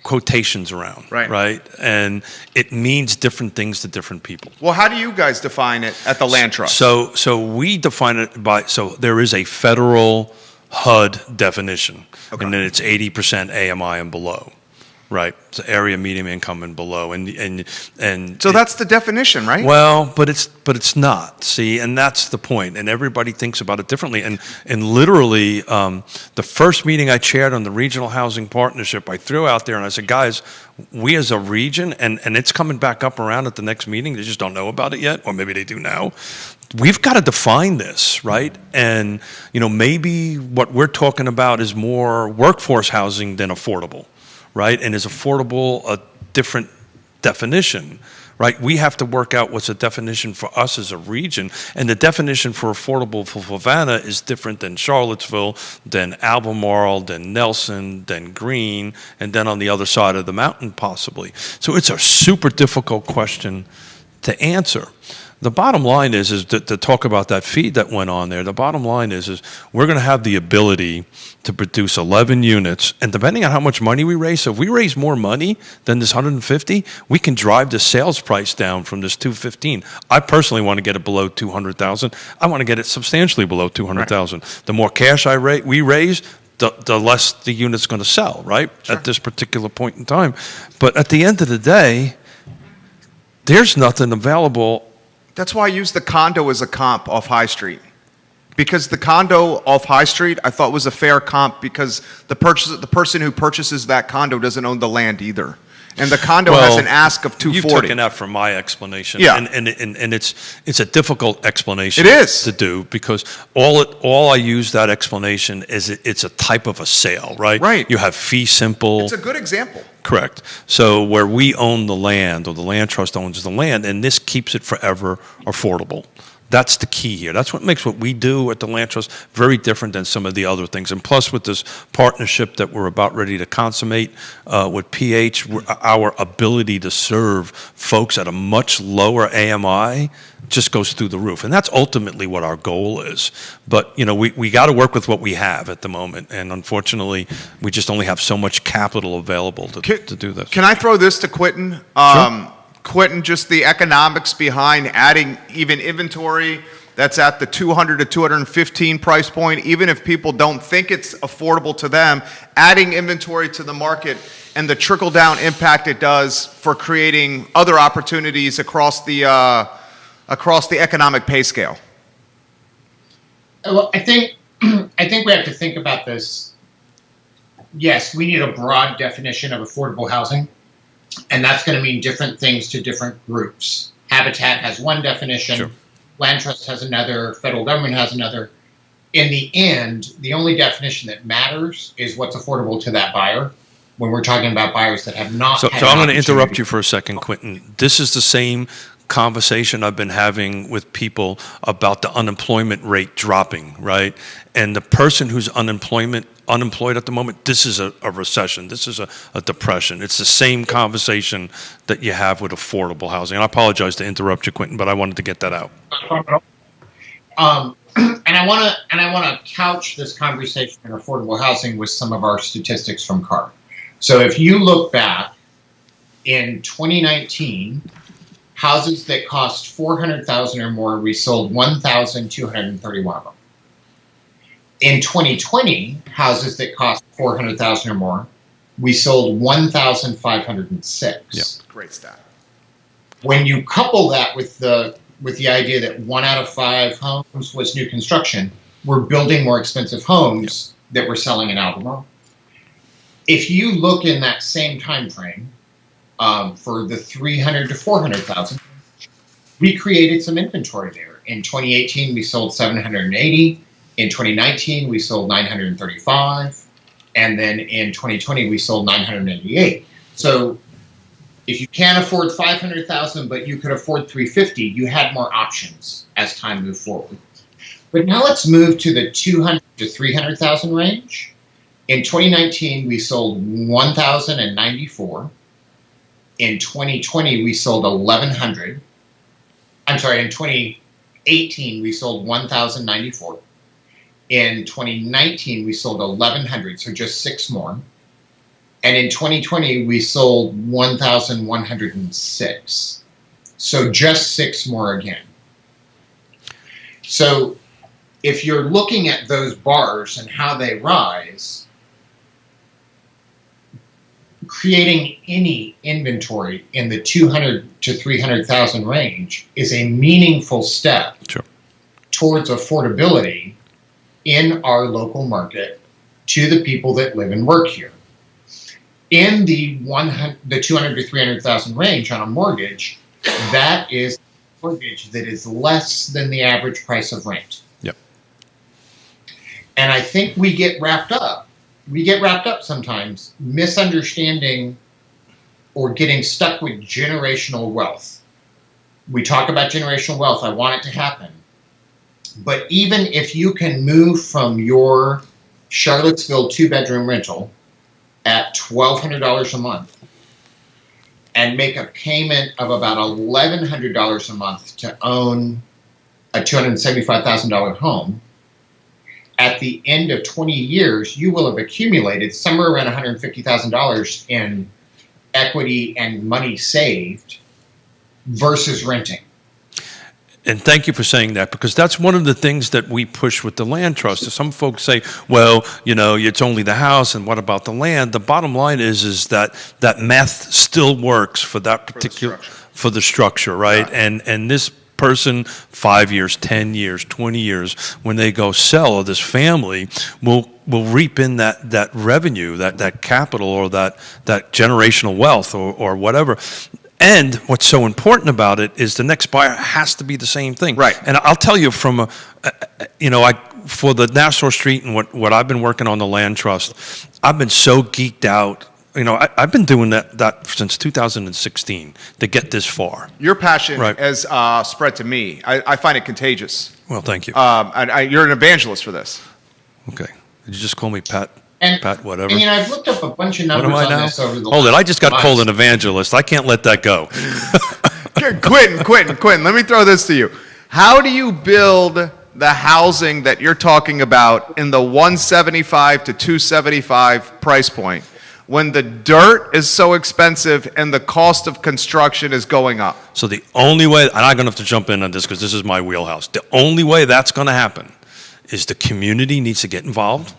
quotations around, right? And it means different things to different people. Well, how do you guys define it at the Land Trust? So we define it by, so there is a federal HUD definition, Okay. and then it's 80% AMI and below, right? It's area medium income and below, and So that's the definition, right? well, but it's not. See, and that's the point. And everybody thinks about it differently. And literally, the first meeting I chaired on the Regional Housing Partnership, I threw out there and I said, guys, we as a region, and it's coming back up around at the next meeting. They just don't know about it yet, or maybe they do now. We've got to define this, right? And maybe what we're talking about is more workforce housing than affordable, right? And is affordable a different definition, right? We have to work out what's a definition for us as a region. And the definition for affordable for Savannah is different than Charlottesville, than Albemarle, than Nelson, than Greene, and then on the other side of the mountain possibly. So it's a super difficult question to answer. The bottom line is to talk about that feed that went on there. The bottom line is we're going to have the ability to produce 11 units, and depending on how much money we raise, so if we raise more money than this 150, we can drive the sales price down from this 215. I personally want to get it below 200,000. I want to get it substantially below 200,000. Right. The more cash we raise, the less the unit's going to sell, right? Sure. At this particular point in time. But at the end of the day, there's nothing available. That's why I use the condo as a comp off High Street. Because the condo off High Street, I thought was a fair comp because the person who purchases that condo doesn't own the land either. And the condo has an ask of 240. You've taken that from my explanation. Yeah. And it's a difficult explanation It is. to do because all I use that explanation is it's a type of a sale, right? Right. You have fee simple. It's a good example. Correct. So where we own the land, or the land trust owns the land, and this keeps it forever affordable. That's the key here. That's what makes what we do at the Land Trust very different than some of the other things. And plus, with this partnership that we're about ready to consummate with PH, our ability to serve folks at a much lower AMI just goes through the roof. And that's ultimately what our goal is. But, we got to work with what we have at the moment. And unfortunately, we just only have so much capital available to do this. Can I throw this to Quentin? Sure. Quentin, just the economics behind adding even inventory that's at the 200 to 215 price point, even if people don't think it's affordable to them, adding inventory to the market and the trickle-down impact it does for creating other opportunities across the economic pay scale. Well, I think we have to think about this. Yes, we need a broad definition of affordable housing. And that's going to mean different things to different groups. Habitat has one definition, Sure. Land Trust has another, federal government has another. In the end, the only definition that matters is what's affordable to that buyer when we're talking about buyers that have not So had I'm an going to interrupt opportunity. you for a second, Quentin. This is the same conversation I've been having with people about the unemployment rate dropping, right? And the person who's unemployed at the moment, this is a recession. This is a depression. It's the same conversation that you have with affordable housing. And I apologize to interrupt you, Quentin, but I wanted to get that out. And I want to couch this conversation in affordable housing with some of our statistics from CAR. So if you look back in 2019, houses that cost $400,000 or more, we sold 1,231 of them. In 2020, houses that cost $400,000 or more, we sold 1,506. Yeah. Great stat. When you couple that with the idea that 1 out of 5 homes was new construction, we're building more expensive homes that we're selling in Albemarle. If you look in that same time frame for the 300 to 400,000, we created some inventory there. In 2018, we sold 780. In 2019, we sold 935. And then in 2020, we sold 988. So if you can't afford 500,000, but you could afford 350, you had more options as time moved forward. But now let's move to the 200 to 300,000 range. In 2019, we sold 1,094. In 2020, we sold 1,100. I'm sorry, in 2018, we sold 1,094. In 2019, we sold 1,100, so just 6 more. And in 2020, we sold 1,106. So just 6 more again. So if you're looking at those bars and how they rise, creating any inventory in the 200 to 300,000 range is a meaningful step towards affordability in our local market to the people that live and work here. In the 200 to 300,000 range on a mortgage, that is a mortgage that is less than the average price of rent. Yep. And I think we get wrapped up sometimes misunderstanding or getting stuck with generational wealth. We talk about generational wealth. I want it to happen. But even if you can move from your Charlottesville 2-bedroom rental at $1,200 a month and make a payment of about $1,100 a month to own a $275,000 home, at the end of 20 years, you will have accumulated somewhere around $150,000 in equity and money saved versus renting. And thank you for saying that, because that's one of the things that we push with the land trust. Some folks say, well, you know, it's only the house, and what about the land? The bottom line is that math still works for that particular, for the structure, right? Yeah. And this person, 5 years, 10 years, 20 years, when they go sell, or this family will reap in that revenue, that capital, or that generational wealth, or whatever. And what's so important about it is the next buyer has to be the same thing. Right. And I'll tell you for the Nassau Street and what I've been working on the land trust, I've been so geeked out. You know, I've been doing that since 2016 to get this far. Your passion Right. has spread to me. I find it contagious. Well, thank you. And you're an evangelist for this. Okay. Did you just call me Pat? And, Pat, whatever. And, I've looked up a bunch of numbers What am I on now? this over the Hold it. last I just got months. called an evangelist. I can't let that go. Quentin, let me throw this to you. How do you build the housing that you're talking about in the 175 to 275 price point when the dirt is so expensive and the cost of construction is going up? So the only way, and I'm going to have to jump in on this because this is my wheelhouse. The only way that's going to happen is the community needs to get involved,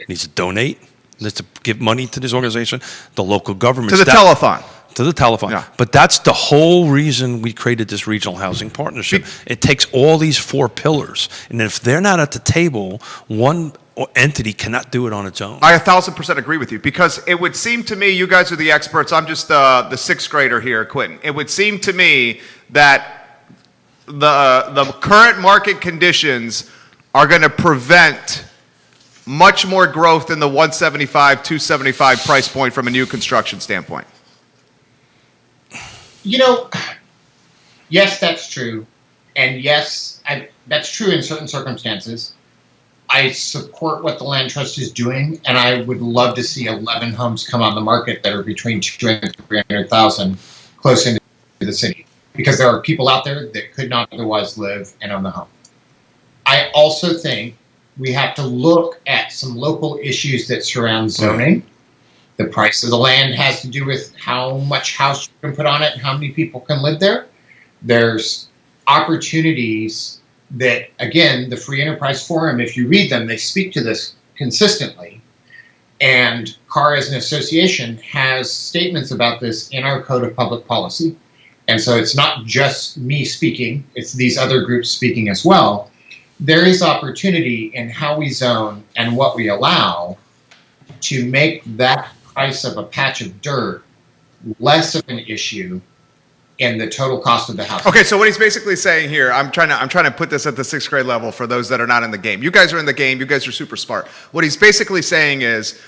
needs to donate, needs to give money to this organization, the local government. To the telethon. To the telethon. Yeah. But that's the whole reason we created this regional housing partnership. It takes all these 4 pillars, and if they're not at the table, one entity cannot do it on its own. I 1,000% agree with you, because it would seem to me, you guys are the experts, I'm just the 6th grader here, Quentin. It would seem to me that the current market conditions are going to prevent much more growth in the 175, 275 price point from a new construction standpoint. You know, yes, that's true. And yes, that's true in certain circumstances. I support what the Land Trust is doing, and I would love to see 11 homes come on the market that are between 200,000 and 300,000 close into the city, because there are people out there that could not otherwise live and own the home. I also think we have to look at some local issues that surround zoning. The price of the land has to do with how much house you can put on it and how many people can live there. There's opportunities that, again, the Free Enterprise Forum, if you read them, they speak to this consistently. And CAR as an association has statements about this in our Code of Public Policy. And so it's not just me speaking, it's these other groups speaking as well. There is opportunity in how we zone and what we allow to make that price of a patch of dirt less of an issue in the total cost of the house. Okay, so what he's basically saying here, I'm trying to put this at the 6th grade level for those that are not in the game. You guys are in the game. You guys are super smart. What he's basically saying is,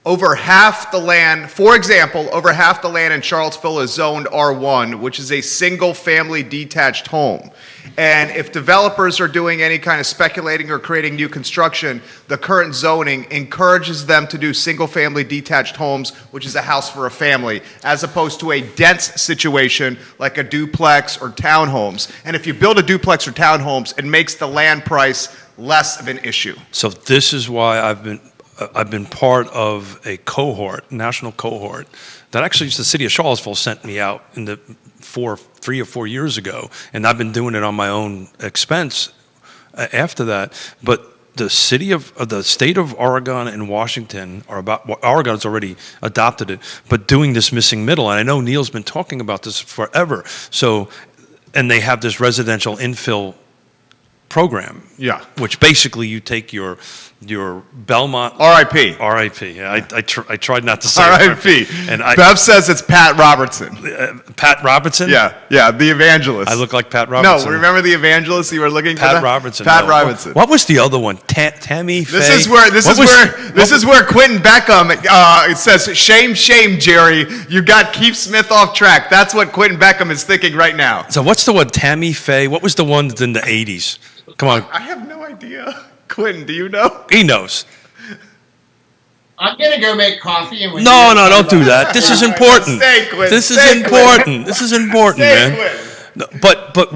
over half the land, for example, over half the land in Charlottesville is zoned R1, which is a single-family detached home. And if developers are doing any kind of speculating or creating new construction, the current zoning encourages them to do single-family detached homes, which is a house for a family, as opposed to a dense situation like a duplex or townhomes. And if you build a duplex or townhomes, it makes the land price less of an issue. So this is why I've been part of a cohort, national cohort, that actually the city of Charlottesville sent me out in the 3 or 4 years ago, and I've been doing it on my own expense after that. But the state of Oregon and Washington Oregon's already adopted it, but doing this missing middle, and I know Neil's been talking about this forever. So, and they have this residential infill program, Yeah. which basically you take your Belmont R.I.P. RIP. Yeah, I tried not to say R.I.P. And Bev says it's Pat Robertson. Pat Robertson. Yeah, the evangelist. I look like Pat No, Robertson. remember the evangelist you were looking for? Pat that? Robertson. Pat no. Robertson. What was the other one? Tammy Faye. This is where Quentin Beckham. It says, "Shame, shame, Jerry. You got Keith Smith off track." That's what Quentin Beckham is thinking right now. So what's the one? Tammy Faye. What was the one in the 80s? Come on, I have no idea. Quentin, do you know? he knows. I'm gonna go make coffee and. No, don't do that. This is important. Stay, Quentin. This is Stay, important. Quentin. This is important, Stay, man. Quentin. No, but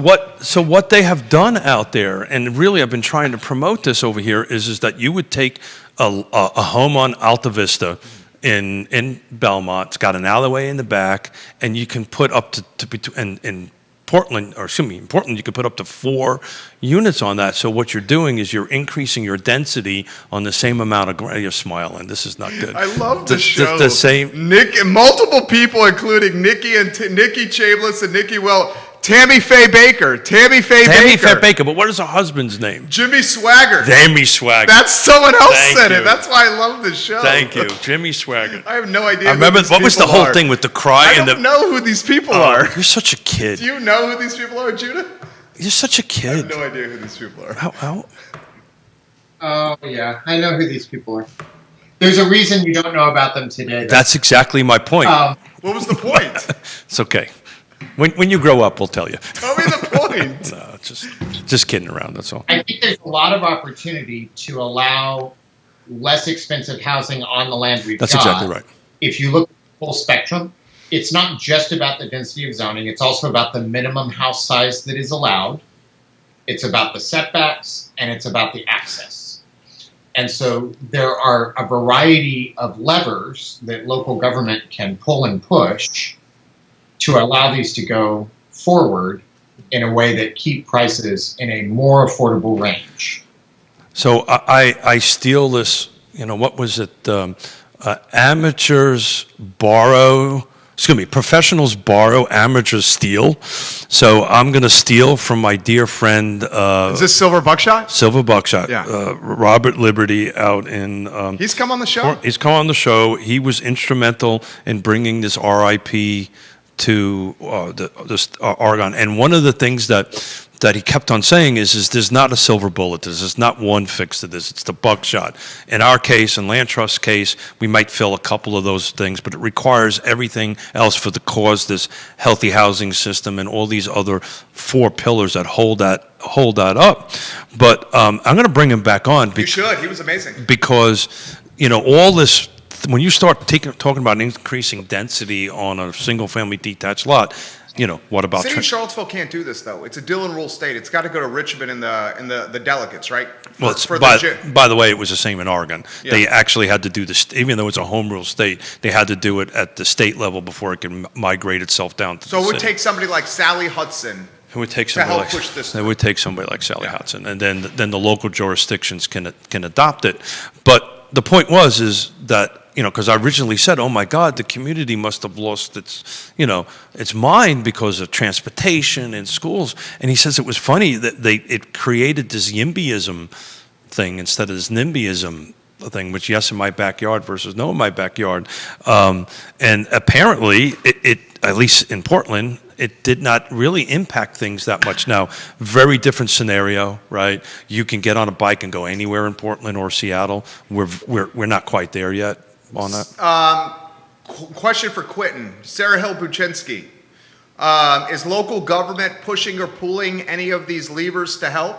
what they have done out there, and really I've been trying to promote this over here, is that you would take a home on Alta Vista in Belmont. It's got an alleyway in the back, and you can put up in Portland, in Portland, you could put up to 4 units on that. So what you're doing is you're increasing your density on the same amount of ground. You're smiling. This is not good. I love the show. The same. Multiple people, including Nikki Chambliss and Nikki Tammy Faye Baker. Tammy Faye Baker. But what is her husband's name? Jimmy Swaggart. Jimmy Swaggart. That's someone else Thank said you. it. That's why I love this show. Thank you, Jimmy Swaggart. I have no idea. I remember who these what was the people whole are. thing with the cry I and don't know who these people are. You're such a kid. Do you know who these people are, Judah? You're such a I kid. have no idea who these people are. How? Oh yeah, I know who these people are. There's a reason you don't know about them today. That's exactly my point. What was the point? It's okay. When you grow up, we'll tell you. Tell me the point. No, just kidding around. That's all. I think there's a lot of opportunity to allow less expensive housing on the land we've That's got. exactly right. If you look at the full spectrum, it's not just about the density of zoning, it's also about the minimum house size that is allowed. It's about the setbacks, and it's about the access. And so there are a variety of levers that local government can pull and push to allow these to go forward in a way that keep prices in a more affordable range. So I steal this. What was it? Amateurs borrow. Professionals borrow, amateurs steal. So I'm going to steal from my dear friend. Is this Silver Buckshot? Silver Buckshot? Yeah. Robert Liberty out in. He's come on the show? He's come on the show. He was instrumental in bringing this RIP to Oregon. And one of the things that he kept on saying is there's not a silver bullet. There's not one fix to this. It's the buckshot. In our case, in Land Trust's case, we might fill a couple of those things, but it requires everything else for the cause, this healthy housing system and all these other 4 pillars that hold that up. But I'm going to bring him back on. You should. He was amazing. Because, all this, when you start talking about increasing density on a single-family detached lot, what about... City of Charlottesville can't do this, though. It's a Dillon rule state. It's got to go to Richmond in the delegates, right? By the way, it was the same in Oregon. Yeah. They actually had to do this, even though it's a home rule state, they had to do it at the state level before it can migrate itself down to the So it would city. take somebody like Sally Hudson. It would take to somebody help like push this It would take somebody like Sally Yeah. Hudson, and then the local jurisdictions can adopt it. But the point is that because I originally said, oh my God, the community must have lost its mind because of transportation and schools. And he says it was funny that it created this YIMBYism thing instead of this NIMBYism thing, which yes in my backyard versus no in my backyard. And apparently it at least in Portland, it did not really impact things that much. Now, very different scenario, right? You can get on a bike and go anywhere in Portland or Seattle. We're not quite there yet. on that? Question for Quentin. Sarah Hill Buczynski. Is local government pushing or pulling any of these levers to help?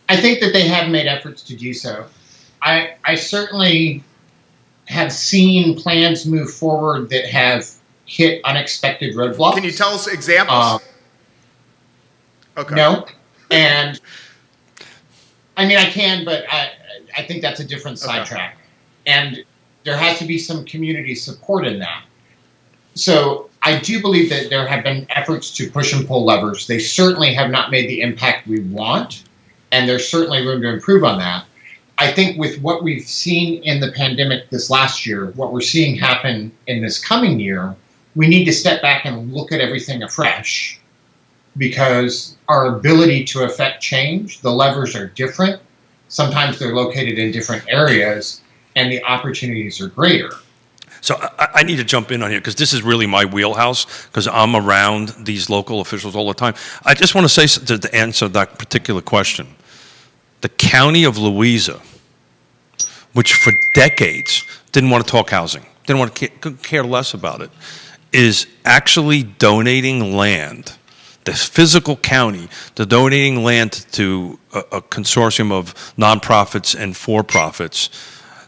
I think that they have made efforts to do so. I certainly have seen plans move forward that have hit unexpected roadblocks. Can you tell us examples? Okay. No. And I mean, I can, but I think that's a different sidetrack. And there has to be some community support in that. So I do believe that there have been efforts to push and pull levers. They certainly have not made the impact we want, and there's certainly room to improve on that. I think with what we've seen in the pandemic this last year, what we're seeing happen in this coming year, we need to step back and look at everything afresh, because our ability to affect change, the levers are different. Sometimes they're located in different areas, and the opportunities are greater. So I need to jump in on here because this is really my wheelhouse because I'm around these local officials all the time. I just want to say to answer that particular question. The county of Louisa, which for decades didn't want to talk housing, didn't want to care less about it, is actually donating land. The physical county, the donating land to a consortium of nonprofits and for-profits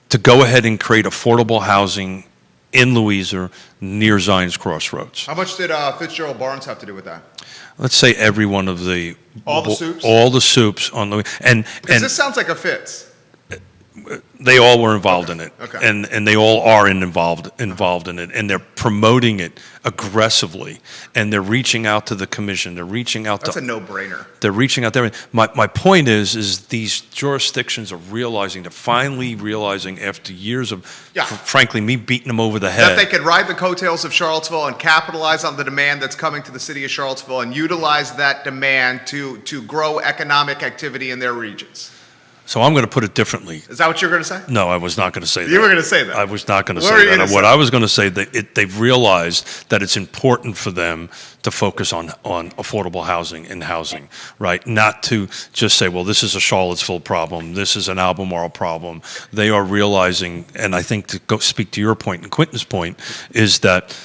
to go ahead and create affordable housing in Louisa near Zion's Crossroads. How much did Fitzgerald Barnes have to do with that? Let's say every one of the all the soups on the and this sounds like a Fitz. They all were involved in it, Okay. and they all are involved in it, and they're promoting it aggressively, and they're reaching out to the commission. They're reaching out That's to a no-brainer. They're reaching out there. My point is these jurisdictions are realizing, they're finally realizing after years of, frankly, me beating them over the head. That they could ride the coattails of Charlottesville and capitalize on the demand that's coming to the city of Charlottesville and utilize that demand to grow economic activity in their regions. So I'm going to put it differently. Is that what you're going to say? No, I was not going to say that. You were going to say that. I was not going to What were say you that. gonna What say? I was going to say that they've realized that it's important for them to focus on affordable housing and housing, right? Not to just say, well, this is a Charlottesville problem, this is an Albemarle problem. They are realizing, and I think to go speak to your point and Quentin's point, is that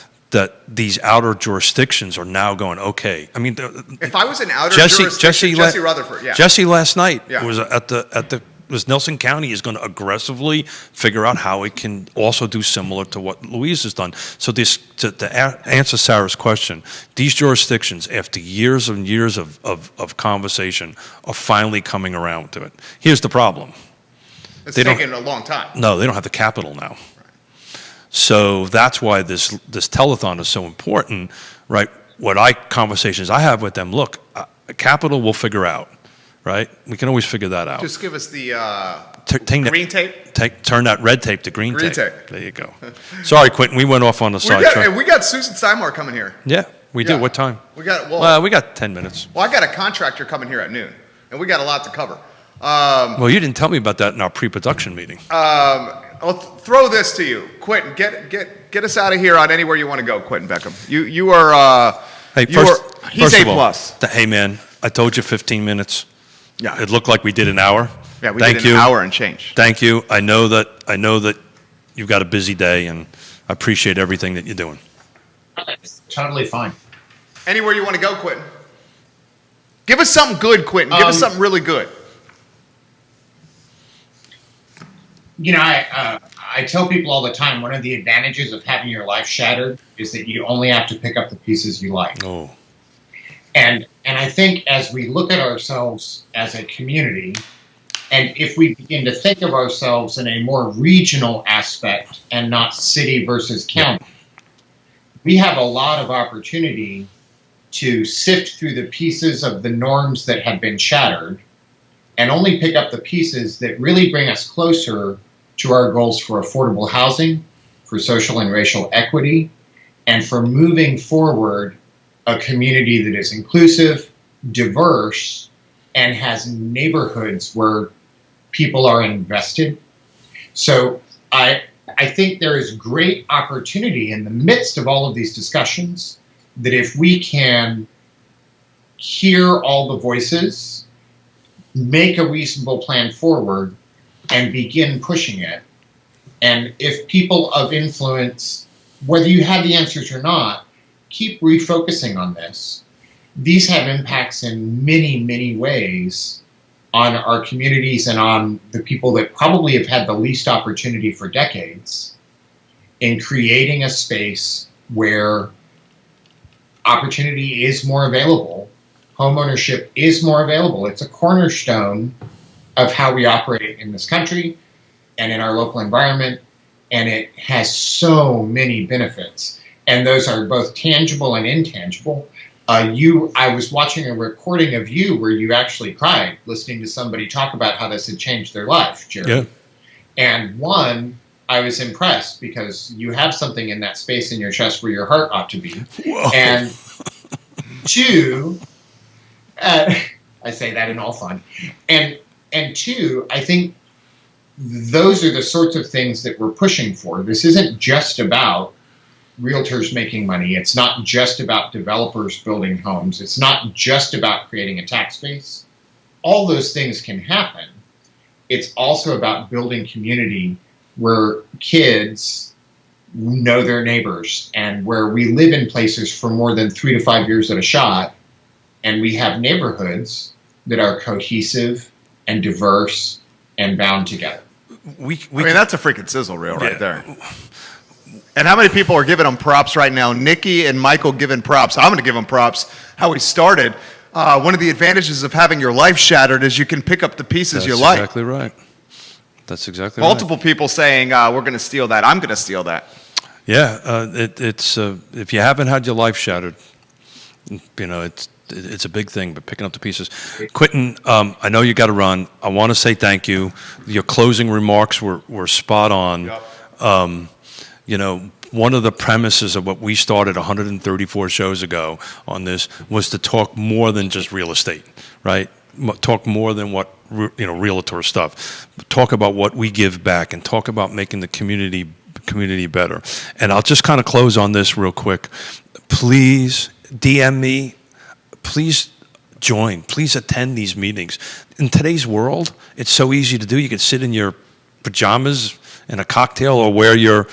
these outer jurisdictions are now going, okay. I mean, If I was an outer Jesse jurisdiction, Jesse Rutherford, yeah. Jesse last night Yeah. was was Nelson County is going to aggressively figure out how it can also do similar to what Louise has done. So to answer Sarah's question, these jurisdictions, after years and years of conversation, are finally coming around to it. Here's the problem. It's taken a long time. No, they don't have the capital now. So that's why this telethon is so important, right? Conversations I have with them, look, capital we'll figure out. Right? We can always figure that out. Just give us the green tape. Turn that red tape to green tape. tape. There you go. Sorry, Quentin. We went off on the sidetrack. We got Susan Simar coming here. Yeah, we do. Yeah. What time? We got we got 10 minutes. Well, I got a contractor coming here at noon, and we got a lot to cover. Well, you didn't tell me about that in our pre-production meeting. I'll throw this to you, Quentin. Get us out of here on anywhere you want to go, Quentin Beckham. You are. Hey, He's first A of all, plus. Hey, man, I told you 15 minutes. Yeah. It looked like we did an hour. Yeah, we Thank did you. an hour and change. Thank you. I know that you've got a busy day, and I appreciate everything that you're doing. Totally fine. Anywhere you want to go, Quentin. Give us something good, Quentin. Give us something really good. You know, I tell people all the time, one of the advantages of having your life shattered is that you only have to pick up the pieces you like. Oh. And I think as we look at ourselves as a community, and if we begin to think of ourselves in a more regional aspect and not city versus county, we have a lot of opportunity to sift through the pieces of the norms that have been shattered and only pick up the pieces that really bring us closer to our goals for affordable housing, for social and racial equity, and for moving forward a community that is inclusive, diverse, and has neighborhoods where people are invested. So I think there is great opportunity in the midst of all of these discussions that if we can hear all the voices, make a reasonable plan forward, and begin pushing it, And if people of influence, whether you have the answers or not, keep refocusing on this, these have impacts in many, many ways on our communities and on the people that probably have had the least opportunity for decades in creating a space where opportunity is more available, homeownership is more available. It's a cornerstone of how we operate in this country and in our local environment, and it has so many benefits. And those are both tangible and intangible. I was watching a recording of you where you actually cried listening to somebody talk about how this had changed their life, Jerry. Yeah. And one, I was impressed because you have something in that space in your chest where your heart ought to be. Whoa. And two, I say that in all fun. And two, I think those are the sorts of things that we're pushing for. This isn't just about realtors making money. It's not just about developers building homes. It's not just about creating a tax base. All those things can happen. It's also about building community where kids know their neighbors and where we live in places for more than 3 to 5 years at a shot, and we have neighborhoods that are cohesive and diverse and bound together. I mean, that's a freaking sizzle reel right there. And how many people are giving them props right now? Nikki and Michael giving props. I'm going to give them props. How we started. One of the advantages of having your life shattered is you can pick up the pieces you like. That's exactly right. That's exactly Multiple right. people saying, we're going to steal that. I'm going to steal that. Yeah, it's if you haven't had your life shattered, it's a big thing. But picking up the pieces, Quentin, I know you got to run. I want to say thank you. Your closing remarks were spot on. Yep. One of the premises of what we started 134 shows ago on this was to talk more than just real estate, right? Talk more than what realtor stuff. Talk about what we give back and talk about making the community better. And I'll just kind of close on this real quick. Please DM me. Please join. Please attend these meetings. In today's world, it's so easy to do. You can sit in your pajamas and a cocktail or wear your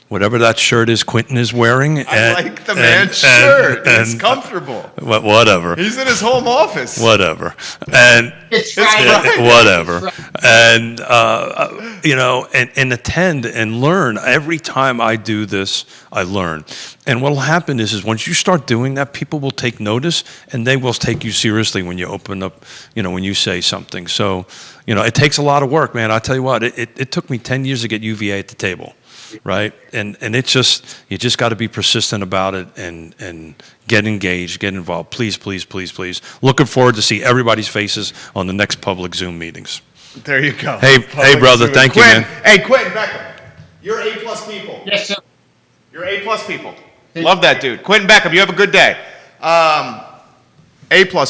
whatever that shirt is Quentin is wearing. I like the man's shirt. It's comfortable. Whatever. He's in his home office. Whatever. And It's Friday. whatever. And and attend and learn. Every time I do this, I learn. And what will happen is once you start doing that, people will take notice and they will take you seriously when you open up, when you say something. So, it takes a lot of work, man. I tell you what, it took me 10 years to get UVA at the table. Right, and you just got to be persistent about it and get engaged, get involved. Please, please, please, please. Looking forward to see everybody's faces on the next public Zoom meetings. There you go. Hey, brother, thank you, man. Hey, Quentin Beckham, you're A+ people. Yes, sir. You're A+ people. Love that dude, Quentin Beckham. You have a good day. A+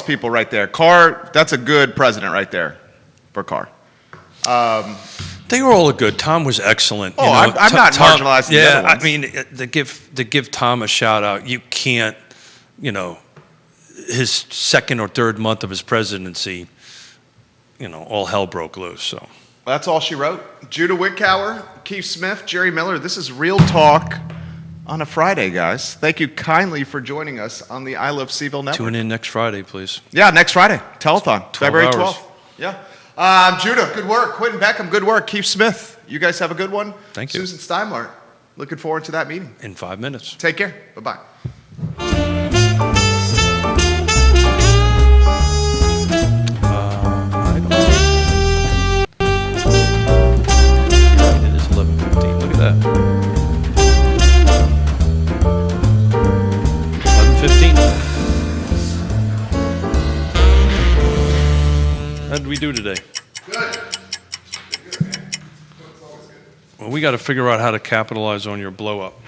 people right there. Carr, that's a good president right there for Carr. They were all good. Tom was excellent. Oh, I'm not marginalizing the other ones. I mean, to give Tom a shout out, you can't, his second or third month of his presidency, all hell broke loose. So that's all she wrote. Judah Wickower, Keith Smith, Jerry Miller. This is Real Talk on a Friday, guys. Thank you kindly for joining us on the I Love Seville Network. Tune in next Friday, please. Yeah, next Friday. Telethon, 12 February hours. 12th. Yeah. Judah, good work. Quentin Beckham, good work. Keith Smith, you guys have a good one. Thank you. Susan Steinmart, looking forward to that meeting. In 5 minutes. Take care. Bye-bye. It is 11:15. Look at that. 11:15. How did we do today? Good. Well, we got to figure out how to capitalize on your blow up.